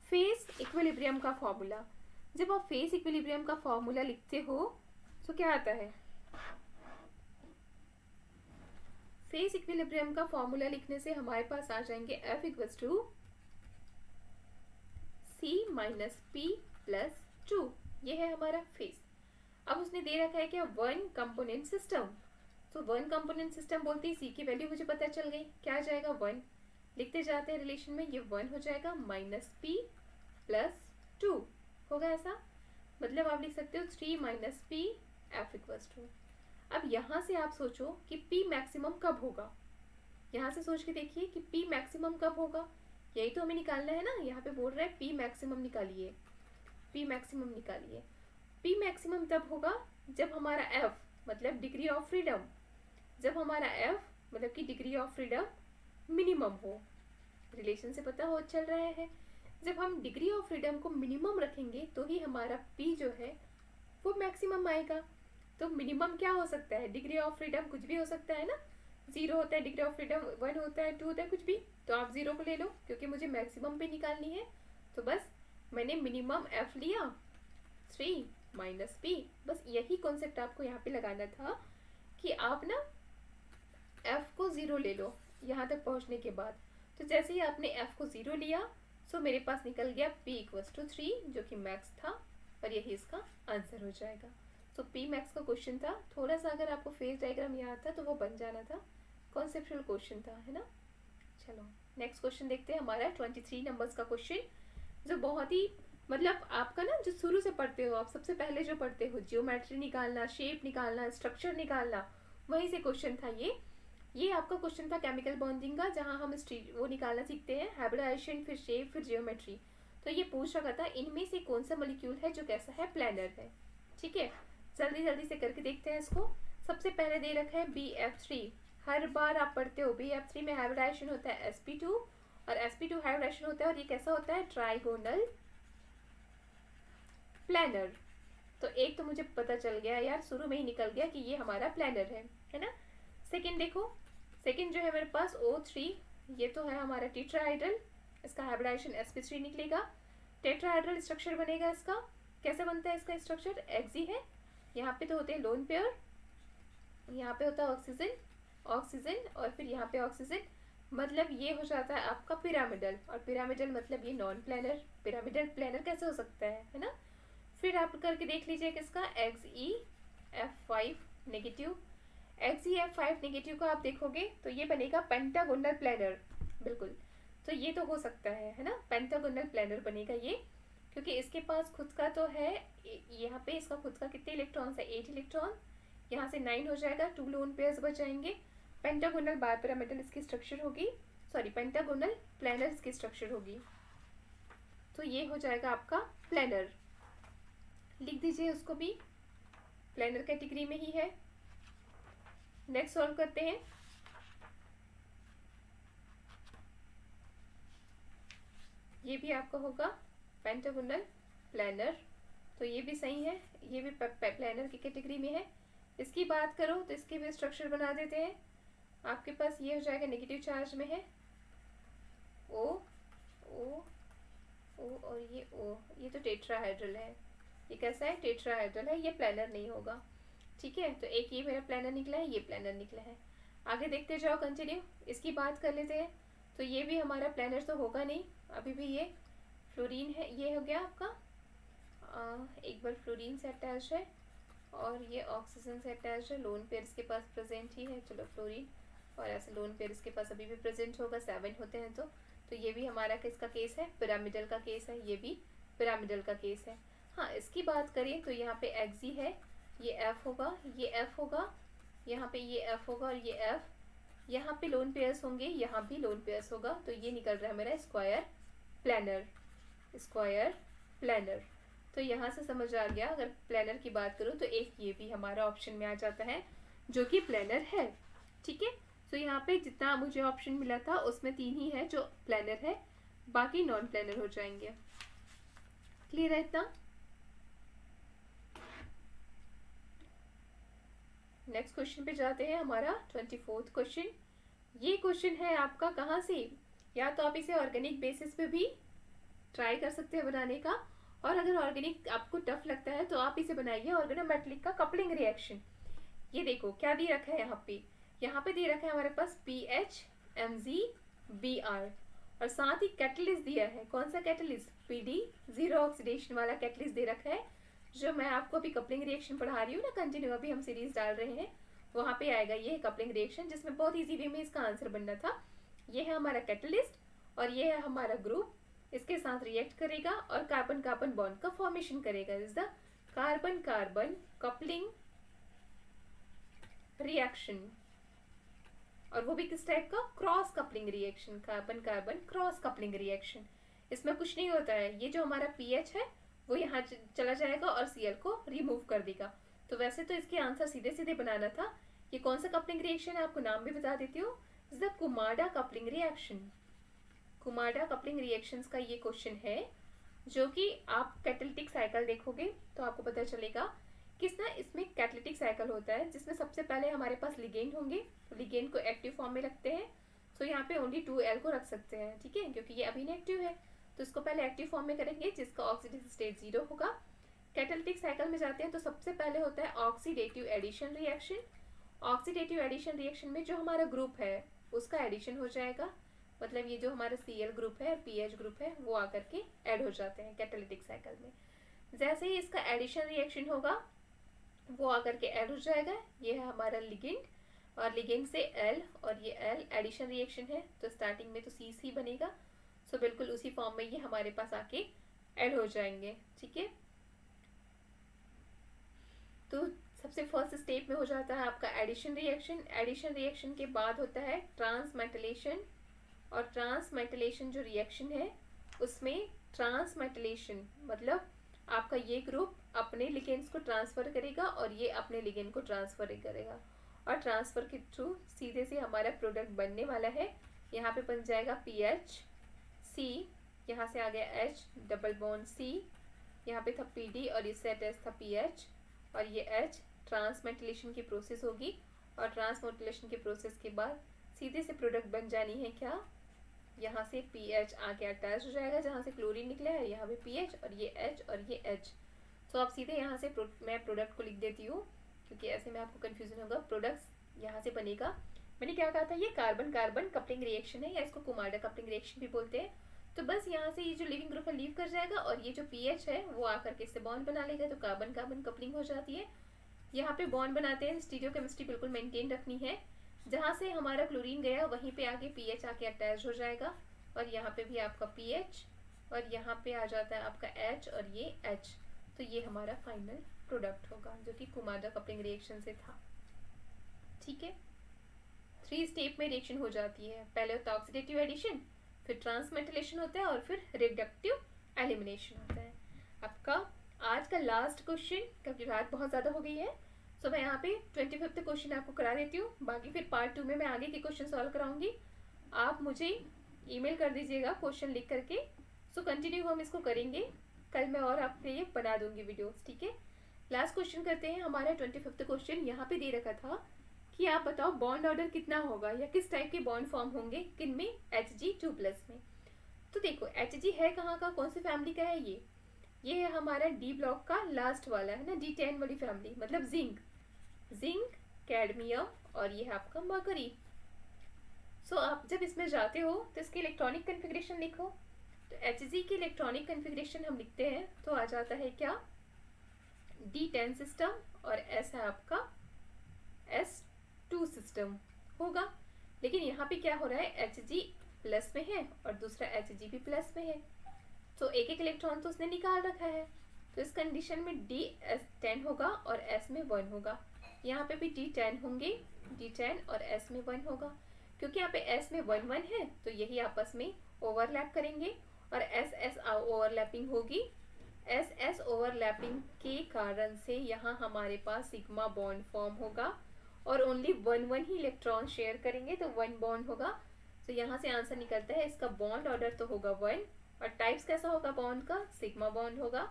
फेज इक्विलिब्रियम का फॉर्मूला। जब आप फेज इक्विलिब्रियम का फॉर्मूला लिखते हो तो क्या आता है? फेज इक्विलिब्रियम का फॉर्मूला लिखने से हमारे पास आ जाएंगे F equals to C minus P plus 2। ये है हमारा फेज। अब उसने दे रखा है क्या? One component system. तो वन कंपोनेंट सिस्टम बोलते ही C की वैल्यू मुझे पता चल गई, क्या आ जाएगा? 1। लिखते जाते हैं रिलेशन में, ये 1 हो जाएगा माइनस P प्लस 2 होगा ऐसा। मतलब आप लिख सकते हो 3 minus P F equals to. अब यहाँ से आप सोचो कि P मैक्सिमम कब होगा। यहाँ से सोच के देखिए कि P मैक्सिमम कब होगा, यही तो हमें निकालना है ना। यहाँ पे बोल रहा है P मैक्सिमम निकालिए, P मैक्सिमम निकालिए। P मैक्सिमम तब होगा जब हमारा F मतलब डिग्री ऑफ फ्रीडम, जब हमारा F मतलब कि डिग्री ऑफ फ्रीडम मिनिमम हो। रिलेशन से पता हो चल रहा है, जब हम डिग्री ऑफ फ्रीडम को मिनिमम रखेंगे तो ही हमारा P जो है वो मैक्सिमम आएगा। तो मिनिमम क्या हो सकता है? डिग्री ऑफ फ्रीडम कुछ भी हो सकता है ना, 0 होता है डिग्री ऑफ फ्रीडम, 1 होता है, 2 होता है, कुछ भी। तो आप 0 को ले लो क्योंकि मुझे मैक्सिमम पे निकालनी है। तो बस मैंने मिनिमम F लिया, 3 माइनस P। बस यही कॉन्सेप्ट आपको यहाँ पे लगाना था कि आप ना F को 0 ले लो यहाँ तक पहुँचने के बाद। तो जैसे ही आपने F को 0 लिया सो मेरे पास निकल गया P इक्वल्स टू 3 जो कि मैक्स था, और यही इसका आंसर हो जाएगा। तो P मैक्स का क्वेश्चन था। थोड़ा सा अगर आपको फेज डायग्राम याद था तो वो बन जाना था, कॉन्सेप्चुअल क्वेश्चन था, है ना। चलो नेक्स्ट क्वेश्चन देखते हैं, हमारा 23 नंबर्स का क्वेश्चन, जो बहुत ही मतलब आपका ना जो शुरू से पढ़ते हो आप, सबसे पहले जो पढ़ते हो जियोमेट्री निकालना, शेप निकालना, स्ट्रक्चर निकालना, वहीं से क्वेश्चन था ये आपका क्वेश्चन था केमिकल बॉन्डिंग का, जहाँ हम वो निकालना सीखते हैं, हाइब्रिडाइजेशन, फिर शेप, फिर जियोमेट्री। तो ये पूछ रखा था इनमें से कौन सा मॉलिक्यूल है जो कैसा है? प्लानर है। ठीक है, जल्दी जल्दी से करके देखते हैं इसको। सबसे पहले दे रखा है BF3। हर बार आप पढ़ते हो BF3 में हाइब्रिडाइजेशन होता है sp2, और sp2 हाइब्रिडाइजेशन होता है, और ये कैसा होता है? Trigonal planner. तो एक तो मुझे पता चल गया यार, शुरू में ही निकल गया कि ये हमारा प्लानर है ना। सेकंड देखो, सेकंड जो है मेरे पास O3, ये तो है हमारा टेट्राहाइड्रल, इसका हाइब्रिडाइजेशन sp3 निकलेगा। टेट्राहाइड्रल स्ट्रक्चर बनेगा इसका। कैसे बनता है इसका स्ट्रक्चर? एक्सी है, यहाँ पे तो होते हैं लोन पेयर, यहाँ पे होता है ऑक्सीजन ऑक्सीजन, और फिर यहाँ पे ऑक्सीजन, मतलब ये हो जाता है आपका पिरामिडल। और पिरामिडल मतलब ये नॉन प्लानर, पिरामिडल प्लानर कैसे हो सकता है ना। फिर आप करके देख लीजिए किसका, XeF5 नेगेटिव। XeF5 नेगेटिव का आप देखोगे तो ये बनेगा पेंटागोनल प्लानर, बिल्कुल। तो ये तो हो सकता है ना, पेंटागोनल प्लानर बनेगा ये, क्योंकि इसके पास खुद का तो है, यहाँ पे इसका खुद का कितने इलेक्ट्रॉन्स है? 8 इलेक्ट्रॉन। यहाँ से 9 हो जाएगा, 2 लोन पेयर्स बच जाएंगे। पेंटागोनल बायपिरामिडल इसकी स्ट्रक्चर होगी, सॉरी पेंटागोनल प्लानर इसकी स्ट्रक्चर होगी। तो ये हो जाएगा आपका प्लानर, लिख दीजिए उसको भी, प्लानर कैटेगरी में ही है। नेक्स्ट सॉल्व करते हैं। ये भी आपका होगा पेंटागोनल प्लानर, तो ये भी सही है, ये भी प्लानर की कैटेगरी में है। इसकी बात करो तो इसके भी स्ट्रक्चर बना देते हैं। आपके पास ये हो जाएगा नेगेटिव चार्ज में है, ओ ओ ओ और ये ओ, ये तो टेट्राहाइड्रल है। ये कैसा है? टेट्राहाइड्रल है, ये प्लानर नहीं होगा। ठीक है, तो एक ये मेरा प्लानर निकला है, ये प्लानर निकला है। आगे देखते जाओ, कंटिन्यू। इसकी बात कर लेते हैं, तो ये भी हमारा प्लानर तो होगा नहीं, अभी भी ये फ्लोरीन है। ये हो गया आपका एक बार फ्लोरीन से अटैच है, और ये ऑक्सीजन से अटैच है, लोन पेयर इसके पास प्रेजेंट ही है। चलो फ्लोरीन, और ऐसे लोन पेयर इसके पास अभी भी प्रेजेंट होगा, 7 होते हैं। तो ये भी हमारा किसका केस है? पिरामिडल का केस है, ये भी पिरामिडल का केस है। हाँ, इसकी बात करें तो यहाँ पे एक्सी है, ये F होगा, ये F होगा, यहाँ पे ये F होगा, और ये F, यहाँ पे लोन पेयर्स होंगे, यहाँ भी लोन पेयर्स होगा। तो ये निकल रहा है मेरा स्क्वायर प्लानर, स्क्वायर प्लानर। तो यहाँ से समझ आ गया, अगर प्लानर की बात करूँ तो एक ये भी हमारा ऑप्शन में आ जाता है जो कि प्लानर है। ठीक है, तो यहाँ पे जितना मुझे ऑप्शन मिला था उसमें 3 ही है जो प्लानर है, बाकी नॉन प्लानर हो जाएंगे। क्लियर है इतना? नेक्स्ट क्वेश्चन पे जाते हैं, हमारा 24th क्वेश्चन। ये क्वेश्चन है आपका कहाँ से, या तो आप इसे ऑर्गेनिक बेसिस पे भी ट्राई कर सकते हैं बनाने का, और अगर ऑर्गेनिक आपको टफ लगता है तो आप इसे बनाइए ऑर्गेनोमेटेलिक का कपलिंग रिएक्शन। ये देखो क्या दे रखा है यहाँ पे दे रखा है हमारे पास PH Mg Br, और साथ ही कैटलिस्ट दिया है। कौन सा कैटलिस्ट? PD, जीरो ऑक्सीडेशन वाला कैटलिस्ट दे रखा है, जो मैं आपको अभी कपलिंग रिएक्शन पढ़ा रही हूँ ना, कंटिन्यू अभी हम सीरीज डाल रहे हैं, वहाँ पे आएगा ये कपलिंग रिएक्शन, जिसमें बहुत इजी वे में इसका आंसर बनना था। ये है हमारा कैटलिस्ट और ये है हमारा ग्रुप, इसके साथ रिएक्ट करेगा और कार्बन कार्बन बॉन्ड का फॉर्मेशन करेगा। Is the carbon carbon coupling reaction, और वो भी किस टाइप का? Cross coupling reaction, carbon carbon cross coupling reaction. इसमें कुछ नहीं होता है, ये जो हमारा पीएच है वो यहाँ चला जाएगा और Cl को रिमूव कर देगा। तो वैसे तो इसके आंसर सीधे सीधे बनाना था। ये कौन सा कपलिंग रिएक्शन है, आपको नाम भी बता देती हूँ, is the Kumada coupling reaction. Kumada coupling reactions का ये क्वेश्चन है, जो कि आप कैटालिटिक साइकिल देखोगे तो आपको पता चलेगा किस ना इसमें कैटालिटिक साइकिल होता है, जिसमें सबसे पहले हमारे पास लिगेंड होंगे, तो लिगेंड को एक्टिव फॉर्म में रखते हैं। तो यहाँ पे ओनली 2L को रख सकते हैं, ठीक है, क्योंकि ये अभी इनएक्टिव है, तो इसको पहले एक्टिव फॉर्म में करेंगे जिसका ऑक्सीडेटिव स्टेट 0 होगा। कैटालिटिक साइकिल में जाते हैं तो सबसे पहले होता है oxidative addition reaction. Oxidative addition reaction में जो हमारा ग्रुप है उसका एडिशन हो जाएगा, मतलब ये जो हमारा Cl ग्रुप है, पीएच ग्रुप है, वो आकर के ऐड हो जाते हैं कैटालिटिक साइकिल में। जैसे ही इसका एडिशन रिएक्शन होगा वो आकर के ऐड हो जाएगा। ये है हमारा लिगेंड, और लिगेंड से L, और ये L एडिशन रिएक्शन है, तो स्टार्टिंग में तो CC बनेगा, सो बिल्कुल उसी फॉर्म में ये हमारे पास आके ऐड हो जाएंगे। ठीक है, तो सबसे फर्स्ट स्टेप में हो जाता है आपका एडिशन रिएक्शन। एडिशन रिएक्शन के बाद होता है ट्रांसमेटलेशन, और ट्रांसमेटलेशन जो रिएक्शन है उसमें ट्रांसमेटलेशन मतलब आपका ये ग्रुप अपने लिगेंड्स को ट्रांसफर करेगा और ये अपने लिगेंड को ट्रांसफर करेगा, और ट्रांसफर के थ्रू सीधे से हमारा प्रोडक्ट बनने वाला है। यहाँ पे बन जाएगा PH C, यहाँ से आ गया H डबल बॉन्ड C, यहाँ पे था PD और इस सेट H था PH, और ये H ट्रांसमेटलेशन की प्रोसेस होगी, और ट्रांसमेटलेशन के प्रोसेस के बाद सीधे से प्रोडक्ट बन जानी है क्या? यहाँ से PH आके अटैच हो जाएगा, जहाँ से क्लोरीन निकला है यहाँ पे PH और ये H और ये H। तो आप सीधे यहाँ से मैं प्रोडक्ट को लिख देती हूँ, क्योंकि ऐसे में आपको कंफ्यूजन होगा। प्रोडक्ट्स यहाँ से बनेगा, मैंने क्या कहा था, ये कार्बन कार्बन कपलिंग रिएक्शन है, या इसको कुमाडा कपलिंग रिएक्शन भी बोलते हैं। तो बस यहाँ से ये जो लिविंग ग्रुप है लीव कर जाएगा, और ये जो PH है वो आकर के इससे बॉन्ड बना लेगा, तो कार्बन कार्बन कपलिंग हो जाती है। यहाँ पे बॉन्ड बनाते हैं, स्टीरियोकेमिस्ट्री बिल्कुल मेंटेन रखनी है, जहाँ से हमारा क्लोरीन गया वहीं पे आके PH आके अटैच हो जाएगा, और यहाँ पे भी आपका PH, और यहाँ पे आ जाता है आपका H और ये H। तो ये हमारा फाइनल प्रोडक्ट होगा, जो कि कुमाडा कपलिंग रिएक्शन से था। ठीक है, 3 स्टेप में रिएक्शन हो जाती है। पहले होता है ऑक्सीडेटिव एडिशन, फिर ट्रांसमेटलेशन होता है, और फिर रिडक्टिव एलिमिनेशन होता है। आपका आज का लास्ट क्वेश्चन, क्योंकि रात बहुत ज़्यादा हो गई है, तो मैं यहाँ पे 25th क्वेश्चन आपको करा देती हूँ, बाकी फिर पार्ट 2 में मैं आगे के क्वेश्चन सॉल्व कराऊंगी। आप मुझे ईमेल कर दीजिएगा क्वेश्चन लिख करके, सो कंटिन्यू हम इसको करेंगे। कल मैं और आपके लिए बना दूंगी वीडियोस, ठीक है। लास्ट क्वेश्चन करते हैं, हमारा 25th क्वेश्चन यहाँ पे दे रखा था कि आप बताओ बॉन्ड ऑर्डर कितना होगा, या किस टाइप के बॉन्ड फॉर्म होंगे किन में, Hg2+ में। तो देखो Hg है कहाँ का, कौन सी फैमिली का है ये है हमारा D ब्लॉक का लास्ट वाला है ना, D10 वाली फैमिली, मतलब जिंक कैडमियम, और ये है आपका मरकरी। सो आप जब इसमें जाते हो तो इसकी इलेक्ट्रॉनिक कन्फिग्रेशन लिखो, तो Hg की इलेक्ट्रॉनिक कन्फिग्रेशन हम लिखते हैं तो आ जाता है क्या, D10 सिस्टम, और S है आपका S2 सिस्टम होगा। लेकिन यहाँ पे क्या हो रहा है, Hg प्लस में है और दूसरा Hg भी प्लस में है, तो एक एक इलेक्ट्रॉन तो उसने निकाल रखा है, तो इस कंडीशन में D10 होगा और S में 1 होगा। यहाँ पे भी D10 होंगे, D10 और S में 1 होगा, क्योंकि यहाँ पे S में 1 1 है तो यही आपस में ओवरलैप करेंगे, और S S ओवरलैपिंग होगी, S S ओवरलैपिंग के कारण से यहाँ हमारे पास सिग्मा बॉन्ड फॉर्म होगा और ओनली वन ही इलेक्ट्रॉन शेयर करेंगे तो वन बॉन्ड होगा। तो यहाँ से आंसर निकलता है इसका बॉन्ड ऑर्डर तो होगा वन और टाइप्स कैसा होगा बॉन्ड का, सिग्मा बॉन्ड होगा।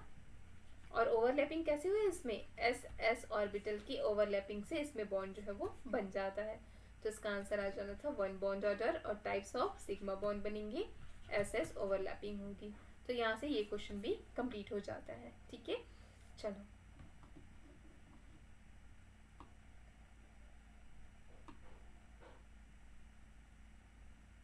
और ओवरलैपिंग कैसे हुई इसमें, एस एस ऑर्बिटल की ओवरलैपिंग से इसमें बॉन्ड जो है वो बन जाता है। तो इसका आंसर आ जाना था वन बॉन्ड ऑर्डर और टाइप्स ऑफ सिग्मा बॉन्ड बनेंगे, एस एस ओवरलैपिंग होगी। तो यहाँ से ये क्वेश्चन भी कंप्लीट हो जाता है। ठीक है, चलो